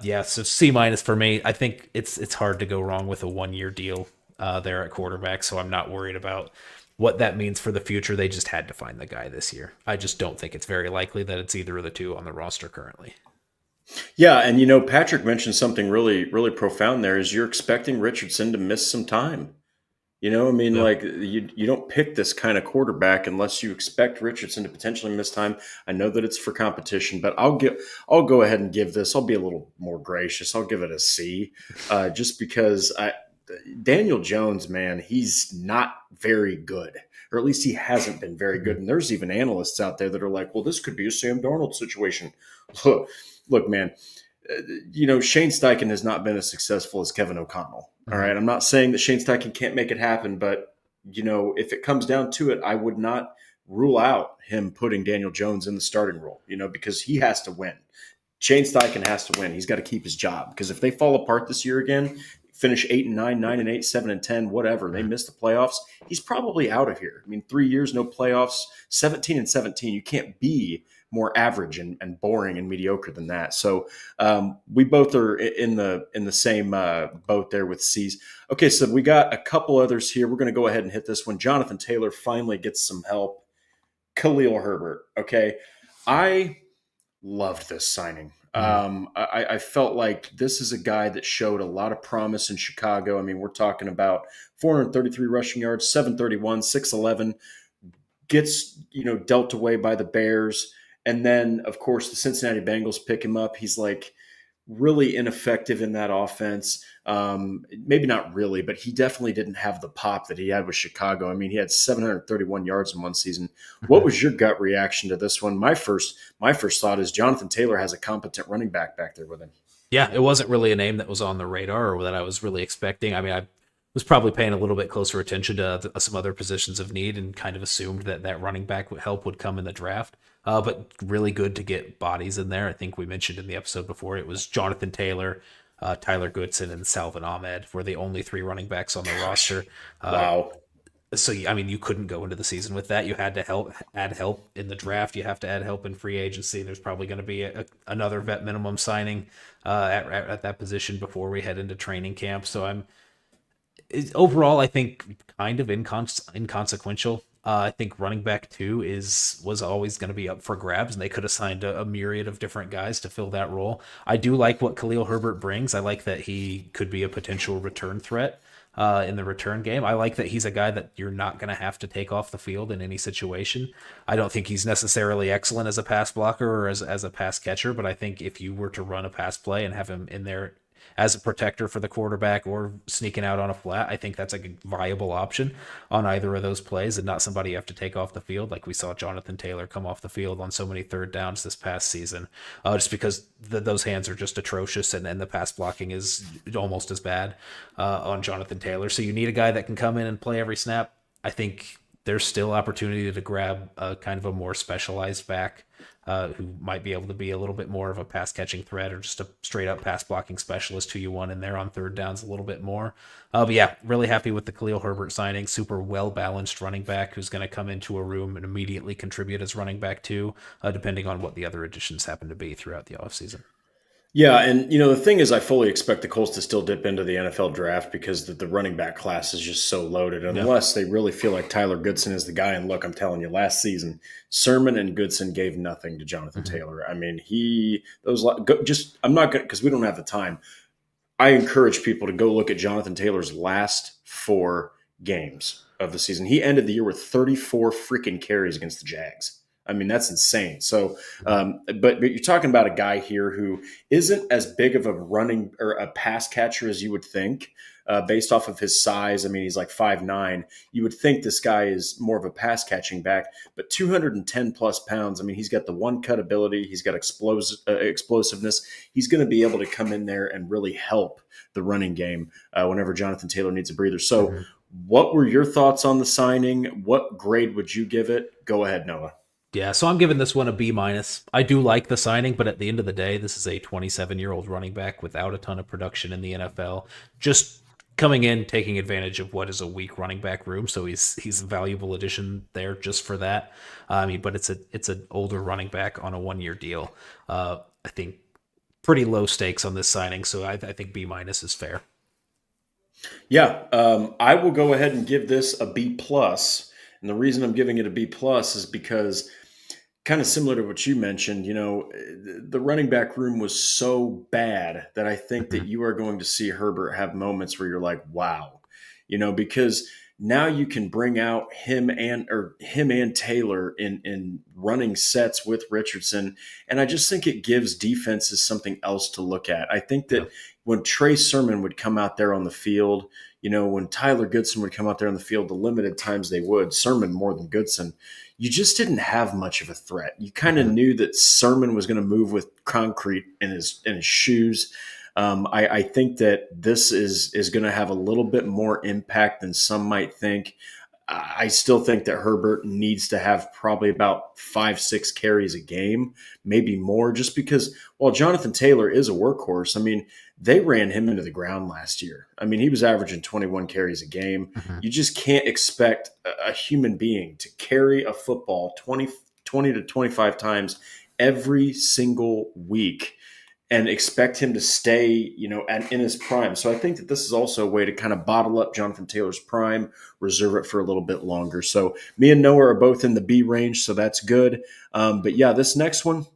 Yeah, so C minus for me. I think it's hard to go wrong with a 1 year deal there at quarterback. So I'm not worried about what that means for the future. They just had to find the guy this year. I just don't think it's very likely that it's either of the two on the roster currently. Yeah, and Patrick mentioned something really, really profound there. Is you're expecting Richardson to miss some time. I mean, Yep. like you don't pick this kind of quarterback unless you expect Richardson to potentially miss time. I know that it's for competition, but I'll go ahead and give this. I'll be a little more gracious. I'll give it a C, just because Daniel Jones, man, he's not very good, or at least he hasn't been very good. And there's even analysts out there that are like, well, this could be a Sam Darnold situation. Look, man, Shane Steichen has not been as successful as Kevin O'Connell. All right. I'm not saying that Shane Steichen can't make it happen, but, if it comes down to it, I would not rule out him putting Daniel Jones in the starting role, because he has to win. Shane Steichen has to win. He's got to keep his job, because if they fall apart this year again, finish 8-9, 9-8, 7-10, whatever, they miss the playoffs, he's probably out of here. I mean, 3 years, no playoffs, 17-17. You can't be more average and boring and mediocre than that. So we both are in the same boat there with C's. Okay, so we got a couple others here. We're going to go ahead and hit this one. Jonathan Taylor finally gets some help. Khalil Herbert. Okay, I loved this signing. I felt like this is a guy that showed a lot of promise in Chicago. I mean, we're talking about 433 rushing yards, 731, 611, gets, dealt away by the Bears. And then, of course, the Cincinnati Bengals pick him up. He's like really ineffective in that offense. Maybe not really, but he definitely didn't have the pop that he had with Chicago. I mean, he had 731 yards in one season. What was your gut reaction to this one? My first thought is Jonathan Taylor has a competent running back there with him. Yeah, it wasn't really a name that was on the radar or that I was really expecting. I mean, I was probably paying a little bit closer attention to some other positions of need and kind of assumed that running back help would come in the draft. But really good to get bodies in there. I think we mentioned in the episode before, it was Jonathan Taylor, Tyler Goodson, and Salvin Ahmed were the only three running backs on the roster. Wow. So, I mean, you couldn't go into the season with that. You had to add help in the draft. You have to add help in free agency. There's probably going to be another vet minimum signing at that position before we head into training camp. So overall, I think kind of inconsequential. I think running back 2 was always going to be up for grabs, and they could have signed a myriad of different guys to fill that role. I do like what Khalil Herbert brings. I like that he could be a potential return threat in the return game. I like that he's a guy that you're not going to have to take off the field in any situation. I don't think he's necessarily excellent as a pass blocker or as a pass catcher, but I think if you were to run a pass play and have him in there as a protector for the quarterback or sneaking out on a flat, I think that's a viable option on either of those plays and not somebody you have to take off the field. Like we saw Jonathan Taylor come off the field on so many third downs this past season, just because those hands are just atrocious and the pass blocking is almost as bad on Jonathan Taylor. So you need a guy that can come in and play every snap. I think there's still opportunity to grab a kind of a more specialized back who might be able to be a little bit more of a pass catching threat or just a straight up pass blocking specialist who you want in there on third downs a little bit more. But yeah, really happy with the Khalil Herbert signing. Super well balanced running back who's going to come into a room and immediately contribute as running back too, depending on what the other additions happen to be throughout the offseason. Yeah, and the thing is, I fully expect the Colts to still dip into the NFL draft because the running back class is just so loaded. Unless they really feel like Tyler Goodson is the guy. And look, I'm telling you, last season, Sermon and Goodson gave nothing to Jonathan Taylor. I mean, I'm not going because we don't have the time. I encourage people to go look at Jonathan Taylor's last 4 games of the season. He ended the year with 34 freaking carries against the Jags. I mean, that's insane. So, but you're talking about a guy here who isn't as big of a running or a pass catcher as you would think, based off of his size. I mean, he's like 5'9". You would think this guy is more of a pass catching back, but 210 plus pounds. I mean, he's got the one cut ability. He's got explosiveness. He's going to be able to come in there and really help the running game whenever Jonathan Taylor needs a breather. So, Mhm. what were your thoughts on the signing? What grade would you give it? Go ahead, Noah. Yeah, so I'm giving this one a B minus. I do like the signing, but at the end of the day, this is a 27-year-old running back without a ton of production in the NFL. Just coming in, taking advantage of what is a weak running back room. So he's a valuable addition there just for that. I mean, but it's an older running back on a 1-year deal. I think pretty low stakes on this signing, so I think B minus is fair. Yeah, I will go ahead and give this a B plus. And the reason I'm giving it a B plus is because kind of similar to what you mentioned, the running back room was so bad that I think that Mhm. you are going to see Herbert have moments where you're like, wow, because now you can bring out him and Taylor in running sets with Richardson. And I just think it gives defenses something else to look at. I think Yeah. that when Trey Sermon would come out there on the field, when Tyler Goodson would come out there on the field, the limited times they would, Sermon more than Goodson, you just didn't have much of a threat. You kind of Mhm. knew that Sermon was going to move with concrete in his shoes. I think that this is going to have a little bit more impact than some might think. I still think that Herbert needs to have probably about 5, 6 carries a game, maybe more, just because while Jonathan Taylor is a workhorse, I mean, they ran him into the ground last year. I mean, he was averaging 21 carries a game. Mhm. You just can't expect a human being to carry a football 20 to 25 times every single week and expect him to stay, in his prime. So I think that this is also a way to kind of bottle up Jonathan Taylor's prime, reserve it for a little bit longer. So me and Noah are both in the B range, so that's good. But yeah, this next one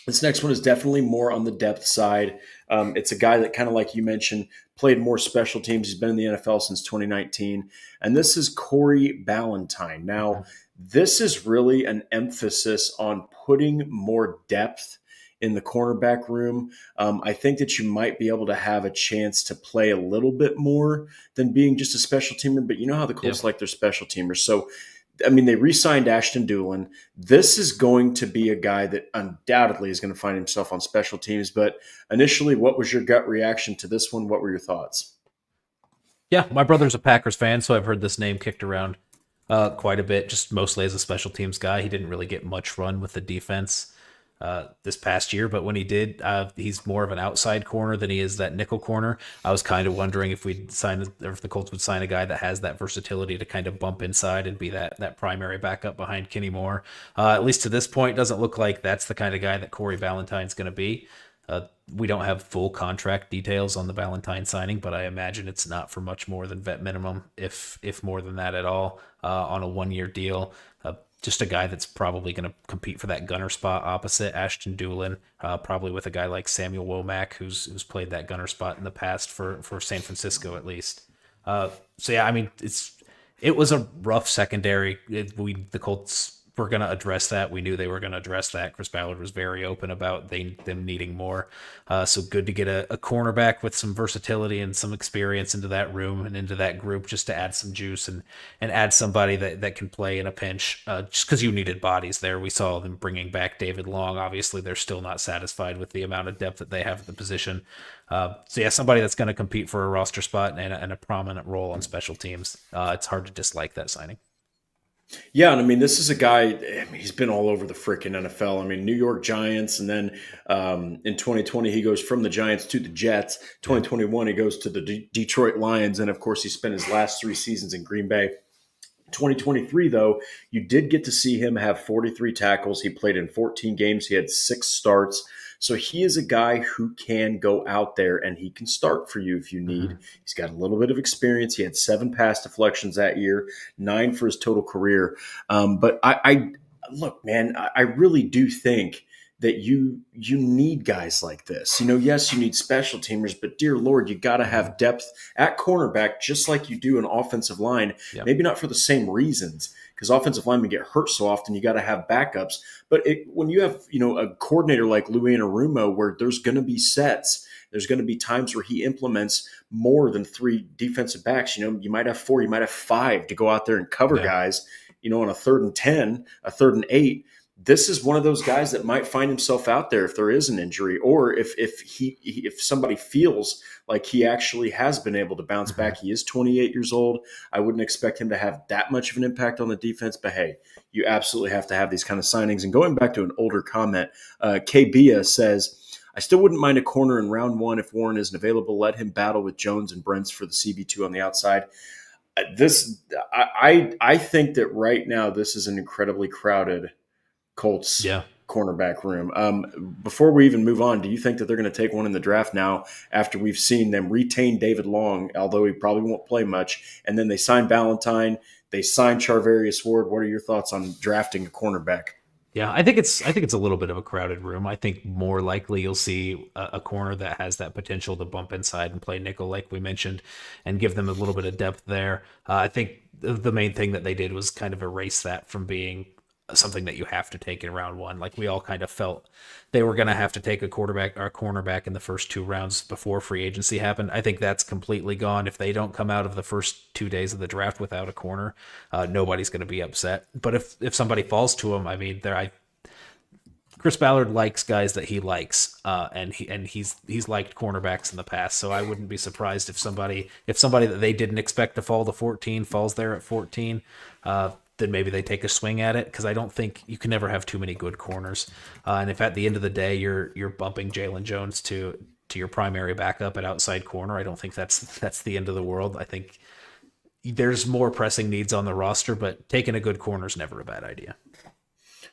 is definitely more on the depth side. It's a guy that kind of like you mentioned played more special teams. He's been in the NFL since 2019, and this is Corey Ballantyne. Now, Mhm. this is really an emphasis on putting more depth in the cornerback room. I think that you might be able to have a chance to play a little bit more than being just a special teamer. But you know how the Yeah. Colts like their special teamers. So I mean, they re-signed Ashton Doolin. This is going to be a guy that undoubtedly is going to find himself on special teams. But initially, what was your gut reaction to this one? What were your thoughts? Yeah, my brother's a Packers fan, so I've heard this name kicked around quite a bit, just mostly as a special teams guy. He didn't really get much run with the defense this past year, but when he did, he's more of an outside corner than he is that nickel corner. I was kind of wondering if we'd sign, or if the Colts would sign a guy that has that versatility to kind of bump inside and be that primary backup behind Kenny Moore. At least to this point, doesn't look like that's the kind of guy that Corey Ballantyne's going to be. We don't have full contract details on the Valentine signing, but I imagine it's not for much more than vet minimum, if more than that at all, on a 1-year deal. Just a guy that's probably going to compete for that gunner spot opposite Ashton Doolin, probably with a guy like Samuel Womack, who's played that gunner spot in the past for San Francisco at least. So yeah, I mean it was a rough secondary. The Colts were going to address that. We knew they were going to address that. Chris Ballard was very open about them needing more. So good to get a cornerback with some versatility and some experience into that room and into that group, just to add some juice and add somebody that can play in a pinch. Just because you needed bodies there. We saw them bringing back David Long. Obviously, they're still not satisfied with the amount of depth that they have at the position. So yeah, somebody that's going to compete for a roster spot and a prominent role on special teams. It's hard to dislike that signing. Yeah, and I mean, this is a guy. I mean, he's been all over the freaking NFL. I mean, New York Giants, and then in 2020 he goes from the Giants to the Jets. Yeah. 2021 he goes to the Detroit Lions, and of course he spent his last 3 seasons in Green Bay. 2023, though, you did get to see him have 43 tackles. He played in 14 games. He had 6 starts. So he is a guy who can go out there and he can start for you if you need. Mhm. He's got a little bit of experience. He had 7 pass deflections that year, 9 for his total career. But I look, man, I really do think that you need guys like this. Yes, you need special teamers, but dear Lord, you got to Mhm. have depth at cornerback, just like you do an offensive line. Yeah. Maybe not for the same reasons, because offensive linemen get hurt so often. You got to have backups. But when you have, a coordinator like Lou Anarumo, where there's going to be sets, there's going to be times where he implements more than 3 defensive backs. You might have 4, you might have 5 to go out there and cover guys, on a 3rd and 10, a 3rd and 8. This is one of those guys that might find himself out there if there is an injury, or if somebody feels like he actually has been able to bounce back. He is 28 years old. I wouldn't expect him to have that much of an impact on the defense, but hey, you absolutely have to have these kind of signings. And going back to an older comment, Bia says, I still wouldn't mind a corner in round 1 if Warren isn't available. Let him battle with Jones and Brents for the CB2 on the outside. I think that right now this is an incredibly crowded Colts cornerback room. Before we even move on, do you think that they're going to take one in the draft now after we've seen them retain David Long, although he probably won't play much, and then they sign Valentine, they sign Charvarius Ward? What are your thoughts on drafting a cornerback? Yeah, I think it's a little bit of a crowded room. I think more likely you'll see a corner that has that potential to bump inside and play nickel, like we mentioned, and give them a little bit of depth there. I think the main thing that they did was kind of erase that from being something that you have to take in round 1. Like we all kind of felt they were going to have to take a quarterback or a cornerback in the first 2 rounds before free agency happened. I think that's completely gone. If they don't come out of the first 2 days of the draft without a corner, nobody's going to be upset. But if somebody falls to him, I mean, Chris Ballard likes guys that he likes, and he's liked cornerbacks in the past. So I wouldn't be surprised if somebody that they didn't expect to fall to 14 falls there at 14. Then maybe they take a swing at it, because I don't think you can never have too many good corners. And if at the end of the day you're bumping Jalen Jones to your primary backup at outside corner, I don't think that's the end of the world. I think there's more pressing needs on the roster, but taking a good corner is never a bad idea.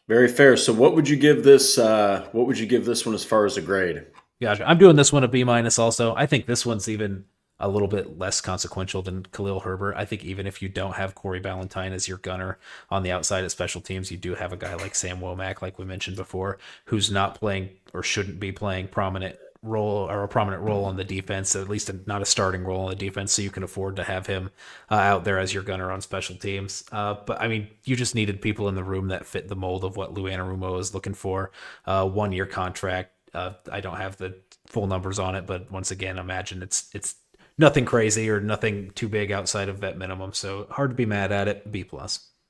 Very fair. So what would you give this? What would you give this one as far as a grade? Gotcha. I'm doing this one a B- also. I think this one's even a little bit less consequential than Khalil Herbert. I think even if you don't have Corey Ballantyne as your gunner on the outside of special teams, you do have a guy like Sam Womack, like we mentioned before, who's not playing or shouldn't be playing a prominent role on the defense, at least not a starting role on the defense, so you can afford to have him out there as your gunner on special teams. But I mean, you just needed people in the room that fit the mold of what Lou Anarumo is looking for. 1-year contract. I don't have the full numbers on it, but once again, imagine it's nothing crazy or nothing too big outside of vet minimum. So hard to be mad at it. B+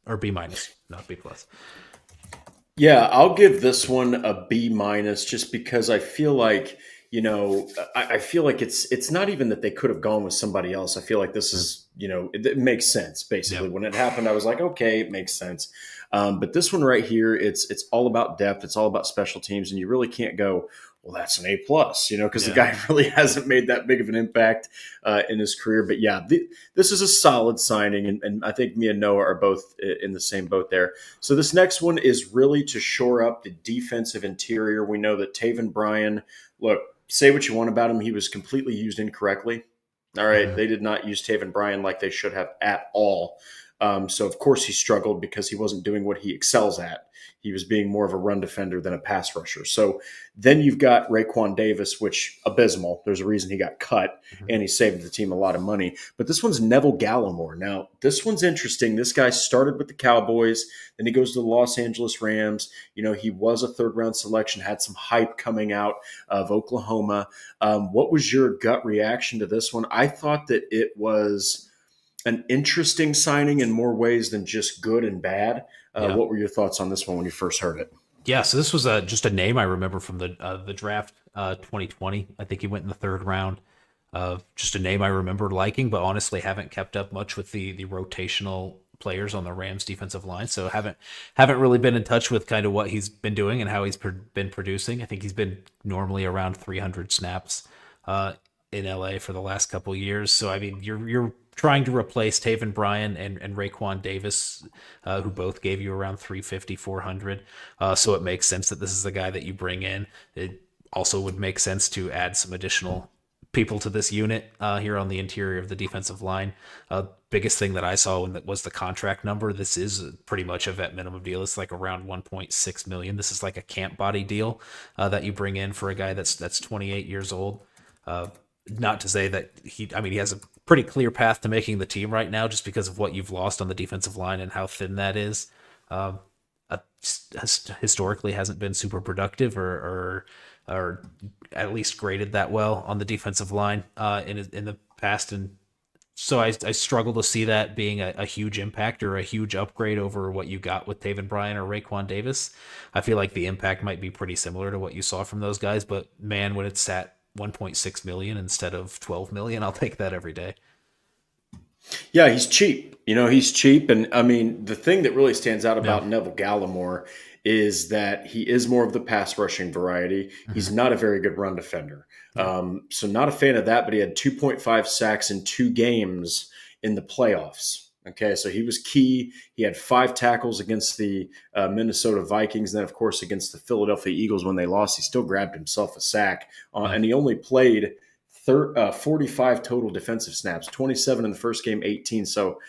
or B-, not B+. Yeah, I'll give this one a B- just because I feel like, I feel like it's not even that they could have gone with somebody else. I feel like this is, it makes sense basically. When it happened, I was like, okay, it makes sense. But this one right here, it's all about depth. It's all about special teams, and you really can't go, well, that's an A+, because the guy really hasn't made that big of an impact in his career. But yeah, this is a solid signing, and I think me and Noah are both in the same boat there. So this next one is really to shore up the defensive interior. We know that Taven Bryan, look, say what you want about him, he was completely used incorrectly. All right, They did not use Taven Bryan like they should have at all. So, of course, he struggled because he wasn't doing what he excels at. He was being more of a run defender than a pass rusher. So then you've got Raekwon Davis, which abysmal. There's a reason he got cut, and he saved the team a lot of money. But this one's Neville Gallimore. Now, this one's interesting. This guy started with the Cowboys, then he goes to the Los Angeles Rams. He was a 3rd-round selection, had some hype coming out of Oklahoma. What was your gut reaction to this one? I thought that it was an interesting signing in more ways than just good and bad. What were your thoughts on this one when you first heard it? Yeah, so this was just a name I remember from the draft 2020. I think he went in the 3rd round. Just a name I remember liking, but honestly haven't kept up much with the rotational players on the Rams defensive line. So haven't really been in touch with kind of what he's been doing and how he's been producing. I think he's been normally around 300 snaps in LA for the last couple of years. So I mean, you're trying to replace Taven Bryan and Raekwon Davis, who both gave you around 350, 400. So it makes sense that this is the guy that you bring in. It also would make sense to add some additional people to this unit here on the interior of the defensive line. Biggest thing that I saw was the contract number. This is pretty much a vet minimum deal. It's like around $1.6 million. This is like a camp body deal that you bring in for a guy that's 28 years old. Not to say that he has a pretty clear path to making the team right now, just because of what you've lost on the defensive line and how thin that is. Um, Historically hasn't been super productive or at least graded that well on the defensive line in the past, and so I struggle to see that being a huge impact or a huge upgrade over what you got with Taven Bryan or Raekwon Davis. I feel like the impact might be pretty similar to what you saw from those guys, but man, when it's at 1.6 million instead of 12 million, I'll take that every day. Yeah, he's cheap. He's cheap. And I mean, the thing that really stands out about Yeah. Neville Gallimore is that he is more of the pass rushing variety. He's Mm-hmm. not a very good run defender. Yeah. So not a fan of that, but he had 2.5 sacks in 2 games in the playoffs. Okay, so he was key. He had 5 tackles against the Minnesota Vikings. And then, of course, against the Philadelphia Eagles when they lost, he still grabbed himself a sack. Yeah. And he only played 45 total defensive snaps, 27 in the first game, 18. So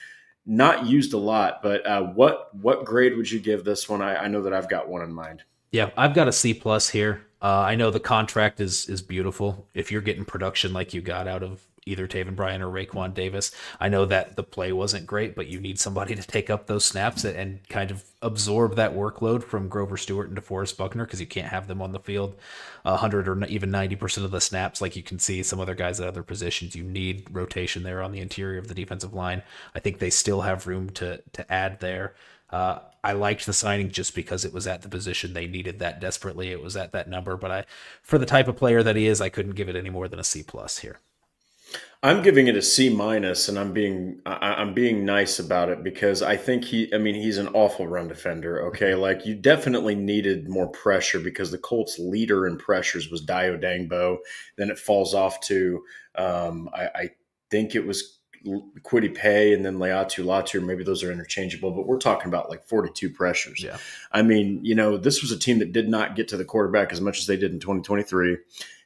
not used a lot. But what grade would you give this one? I know that I've got one in mind. Yeah, I've got a C plus here. I know the contract is beautiful. If you're getting production like you got out of either Taven Bryan or Raekwon Davis, I know that the play wasn't great, but you need somebody to take up those snaps and kind of absorb that workload from Grover Stewart and DeForest Buckner, because you can't have them on the field 100 or even 90% of the snaps like you can see some other guys at other positions. You need rotation there on the interior of the defensive line. I think they still have room to add there. I liked the signing just because it was at the position they needed that desperately. It was at that number, but for the type of player that he is, I couldn't give it any more than a C plus here. I'm giving it a C minus, and I'm being nice about it because I think he's an awful run defender. Okay, like you definitely needed more pressure because the Colts' leader in pressures was Dio Dangbo. Then it falls off to I think it was Kwity Paye and then Leatu Latu. Maybe those are interchangeable, but we're talking about like 42 pressures. Yeah. I mean, this was a team that did not get to the quarterback as much as they did in 2023.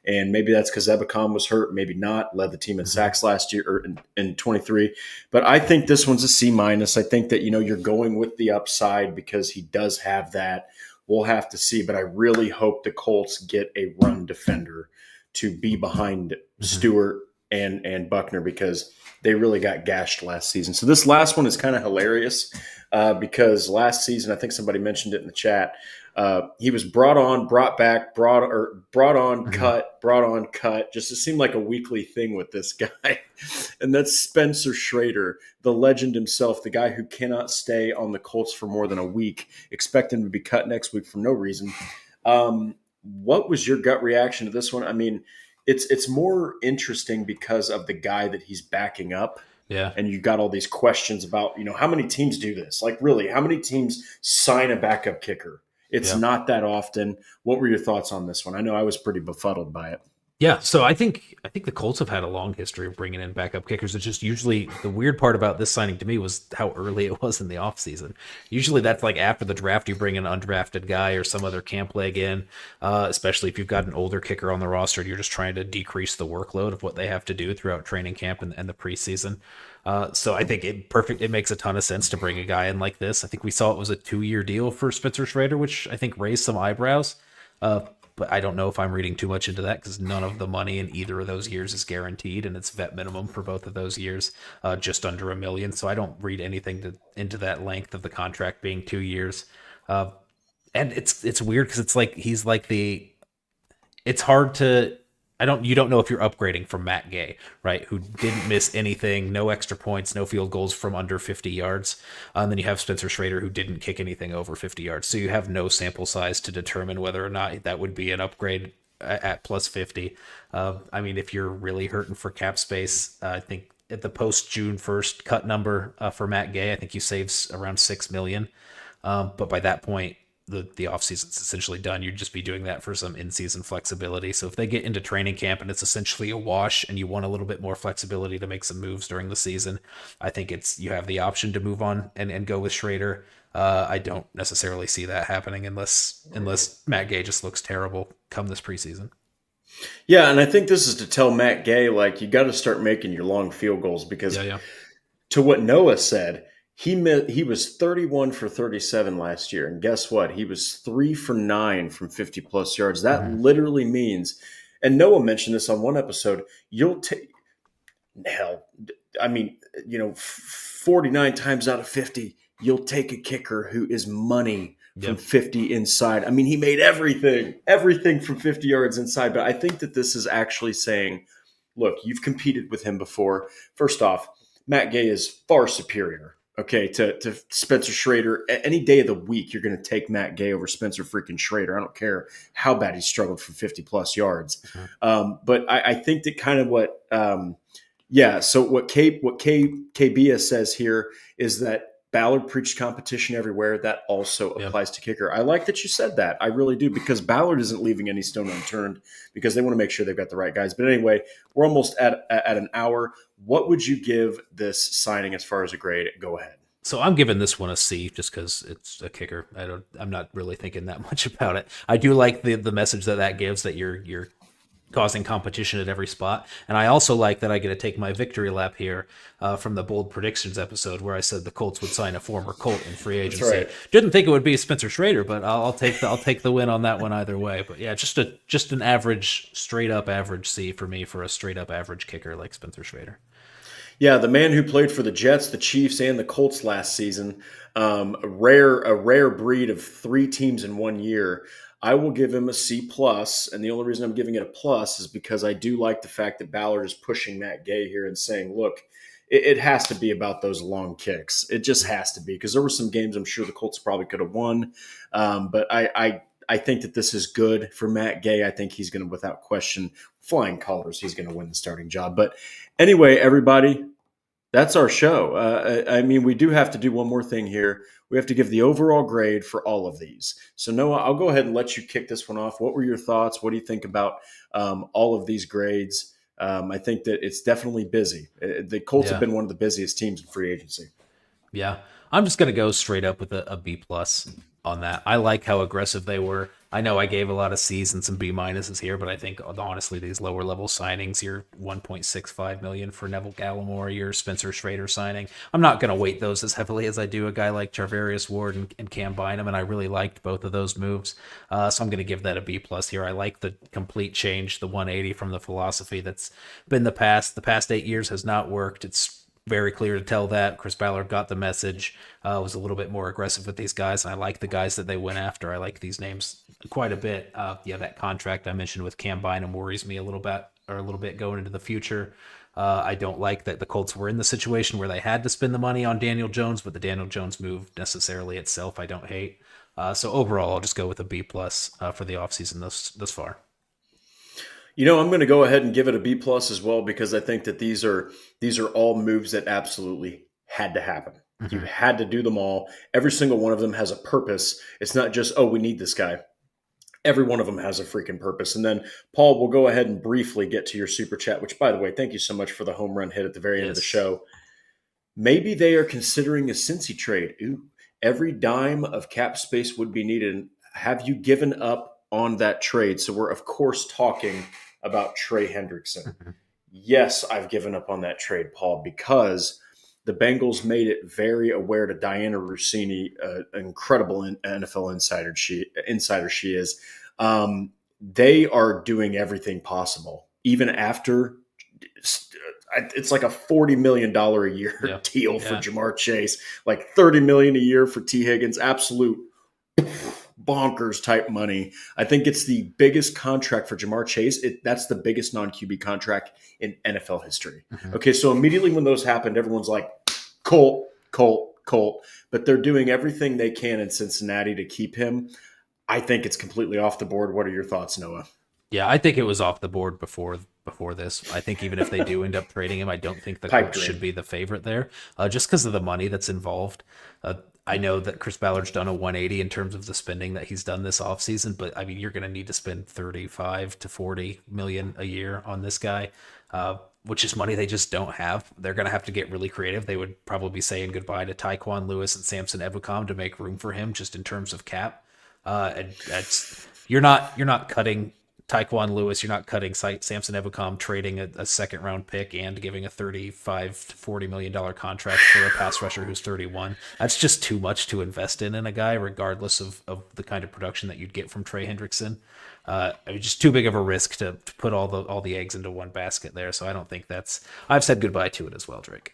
And maybe that's because Ebicom was hurt, maybe not. Led the team in sacks last year or in 23. But I think this one's a C minus. I think that you're going with the upside because he does have that. We'll have to see, but I really hope the Colts get a run defender to be behind Stewart and Buckner because they really got gashed last season. So this last one is kind of hilarious because last season, I think somebody mentioned it in the chat. He was brought on, brought back, brought on, cut, brought on, cut. Just it seemed like a weekly thing with this guy. And that's Spencer Schrader, the legend himself, the guy who cannot stay on the Colts for more than a week. Expect him to be cut next week for no reason. What was your gut reaction to this one? I mean, it's more interesting because of the guy that he's backing up. Yeah. And you got all these questions about, how many teams do this? Like, really, how many teams sign a backup kicker? It's not that often. What were your thoughts on this one? I know I was pretty befuddled by it. Yeah, so I think the Colts have had a long history of bringing in backup kickers. It's just usually the weird part about this signing to me was how early it was in the offseason. Usually that's like after the draft, you bring an undrafted guy or some other camp leg in, especially if you've got an older kicker on the roster and you're just trying to decrease the workload of what they have to do throughout training camp and the preseason. So I think it makes a ton of sense to bring a guy in like this. I think we saw it was a 2-year deal for Spencer Schrader, which I think raised some eyebrows. But I don't know if I'm reading too much into that because none of the money in either of those years is guaranteed, and it's vet minimum for both of those years, just under $1 million. So I don't read anything into that length of the contract being 2 years. And it's weird because it's like he's like it's hard to. You don't know if you're upgrading from Matt Gay, right? Who didn't miss anything, no extra points, no field goals from under 50 yards. And then you have Spencer Schrader, who didn't kick anything over 50 yards. So you have no sample size to determine whether or not that would be an upgrade at plus 50. I mean, if you're really hurting for cap space, I think at the post June 1st cut number for Matt Gay, I think you save around $6 million. But by that point, the offseason's essentially done. You'd just be doing that for some in-season flexibility. So if they get into training camp and it's essentially a wash and you want a little bit more flexibility to make some moves during the season, I think you have the option to move on and go with Schrader. I don't necessarily see that happening unless Matt Gay just looks terrible come this preseason. Yeah, and I think this is to tell Matt Gay, like, you got to start making your long field goals because to what Noah said, he was 31 for 37 last year. And guess what? He was 3 for 9 from 50-plus yards. That literally means, and Noah mentioned this on one episode, I mean, 49 times out of 50, you'll take a kicker who is money from Yep. 50 inside. I mean, he made everything from 50 yards inside. But I think that this is actually saying, look, you've competed with him before. First off, Matt Gay is far superior. Okay, to Spencer Schrader. Any day of the week, you're going to take Matt Gay over Spencer freaking Schrader. I don't care how bad he struggled for 50 plus yards. But I think that kind of what, So what KBS says here is that Ballard preached competition everywhere. That also applies to kicker. I like that you said that. I really do, because Ballard isn't leaving any stone unturned, because they want to make sure they've got the right guys. But anyway, we're almost at an hour. What would you give this signing as far as a grade? Go ahead. So I'm giving this one a C just because it's a kicker. I'm not really thinking that much about it. I do like the message that gives, that you're causing competition at every spot. And I also like that I get to take my victory lap here from the Bold Predictions episode, where I said the Colts would sign a former Colt in free agency. That's right. Didn't think it would be Spencer Schrader, but I'll take the win on that one either way. But yeah, just an average, straight up average C for me for a straight up average kicker like Spencer Schrader. Yeah, the man who played for the Jets, the Chiefs, and the Colts last season, a rare breed of 3 teams in 1 year. I will give him a C plus, and the only reason I'm giving it a plus is because I do like the fact that Ballard is pushing Matt Gay here and saying, look, it has to be about those long kicks. It just has to be, because there were some games I'm sure the Colts probably could have won, but I think that this is good for Matt Gay. I think he's going to, without question, flying colors, he's going to win the starting job. But anyway, everybody, that's our show. I mean, we do have to do one more thing here. We have to give the overall grade for all of these. So, Noah, I'll go ahead and let you kick this one off. What were your thoughts? What do you think about all of these grades? I think that it's definitely busy. The Colts have been one of the busiest teams in free agency. Yeah, I'm just going to go straight up with a B plus on that. I like how aggressive they were. I know I gave a lot of C's and some B minuses here, but I think honestly these lower level signings, your $1.65 million for Neville Gallimore, your Spencer Schrader signing, I'm not going to weight those as heavily as I do a guy like Charvarius Ward and Cam Bynum, and I really liked both of those moves. So I'm going to give that a B plus here. I like the complete change, the 180 from the philosophy that's been the past 8 years has not worked. It's very clear to tell that Chris Ballard got the message, was a little bit more aggressive with these guys, and I like the guys that they went after. I like these names quite a bit. That contract I mentioned with Cam Bynum worries me a little bit going into the future. I don't like that the Colts were in the situation where they had to spend the money on Daniel Jones, but the Daniel Jones move necessarily itself I don't hate. So overall, I'll just go with a B plus for the offseason thus far. I'm going to go ahead and give it a B plus as well, because I think that these are all moves that absolutely had to happen. Mm-hmm. You had to do them all. Every single one of them has a purpose. It's not just, we need this guy. Every one of them has a freaking purpose. And then, Paul, we'll go ahead and briefly get to your super chat, which, by the way, thank you so much for the home run hit at the very end of the show. Maybe they are considering a Cincy trade. Ooh, every dime of cap space would be needed. Have you given up on that trade? So we're, of course, talking about Trey Hendrickson. Mm-hmm. Yes, I've given up on that trade, Paul, because the Bengals made it very aware to Diana Rossini, an incredible NFL insider she is. They are doing everything possible, even after it's like a $40 million a year deal for Jamar Chase, like $30 million a year for T. Higgins. Absolute bonkers type money. I think it's the biggest contract for Jamar Chase. That's the biggest non-QB contract in NFL history. Mm-hmm. Okay, so immediately when those happened, everyone's like, Colt. But they're doing everything they can in Cincinnati to keep him. I think it's completely off the board. What are your thoughts, Noah? Yeah, I think it was off the board before this. I think even if they do end up trading him, I don't think the Colts should be the favorite there, just because of the money that's involved. I know that Chris Ballard's done a 180 in terms of the spending that he's done this offseason, but I mean, you're going to need to spend 35 to 40 million a year on this guy, which is money they just don't have. They're going to have to get really creative. They would probably be saying goodbye to Tyquan Lewis and Samson Ebukam to make room for him, just in terms of cap. And you're not cutting Taekwon Lewis, you're not cutting Samson Ebukam, trading a second round pick and giving a $35 to $40 million contract for a pass rusher who's 31. That's just too much to invest in a guy, regardless of the kind of production that you'd get from Trey Hendrickson. Just too big of a risk to put all the eggs into one basket there. So I don't think I've said goodbye to it as well, Drake.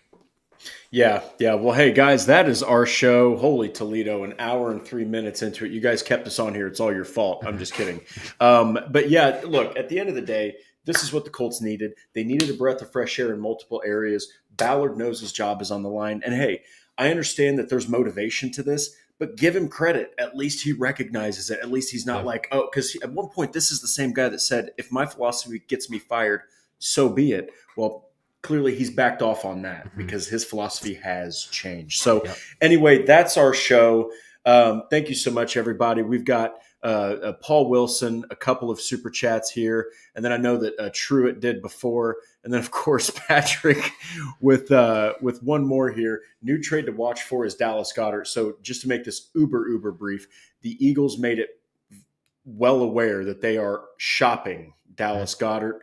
Yeah. Well, hey, guys, that is our show. Holy Toledo, an hour and 3 minutes into it. You guys kept us on here. It's all your fault. I'm just kidding. But yeah, look, at the end of the day, this is what the Colts needed. They needed a breath of fresh air in multiple areas. Ballard knows his job is on the line. And hey, I understand that there's motivation to this, but give him credit. At least he recognizes it. At least he's not because at one point, this is the same guy that said, if my philosophy gets me fired, so be it. Well, clearly he's backed off on that because his philosophy has changed. So anyway, that's our show. Thank you so much, everybody. We've got Paul Wilson, a couple of super chats here. And then I know that Truitt did before. And then, of course, Patrick with one more here. New trade to watch for is Dallas Goedert. So just to make this uber brief, the Eagles made it well aware that they are shopping Dallas Goedert.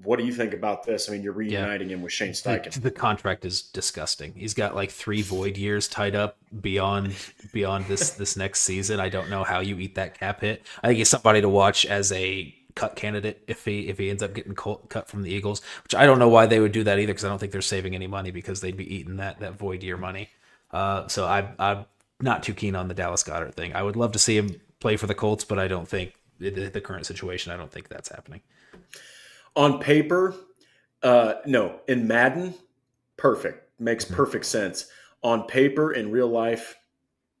What do you think about this? I mean, you're reuniting him with Shane Steichen. The contract is disgusting. He's got like 3 void years tied up beyond this next season. I don't know how you eat that cap hit. I think he's somebody to watch as a cut candidate if he ends up getting cut from the Eagles, which I don't know why they would do that either, because I don't think they're saving any money because they'd be eating that void year money. So I'm not too keen on the Dallas Goedert thing. I would love to see him play for the Colts, but I don't think the current situation, I don't think that's happening. On paper, no. In Madden, perfect. Makes perfect sense. On paper, in real life,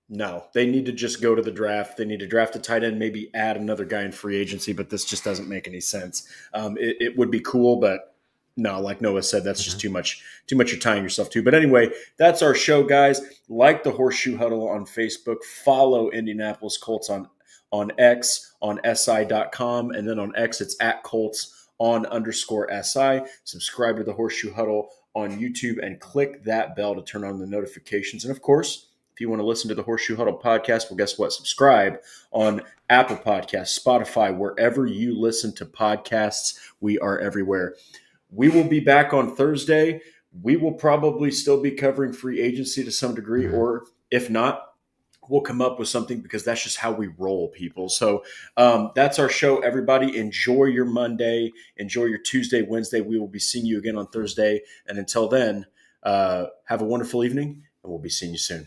no. They need to just go to the draft. They need to draft a tight end, maybe add another guy in free agency, but this just doesn't make any sense. It would be cool, but no, like Noah said, that's just too much you're tying yourself to. But anyway, that's our show, guys. Like the Horseshoe Huddle on Facebook. Follow Indianapolis Colts on X, on SI.com, and then on X, it's at Colts _SI. Subscribe to the Horseshoe Huddle on YouTube and click that bell to turn on the notifications. And of course, if you want to listen to the Horseshoe Huddle podcast, well, guess what? Subscribe on Apple Podcasts, Spotify, wherever you listen to podcasts. We are everywhere. We will be back on Thursday. We will probably still be covering free agency to some degree, or if not, we'll come up with something because that's just how we roll, people. So that's our show, everybody. Enjoy your Monday. Enjoy your Tuesday, Wednesday. We will be seeing you again on Thursday. And until then, have a wonderful evening, and we'll be seeing you soon.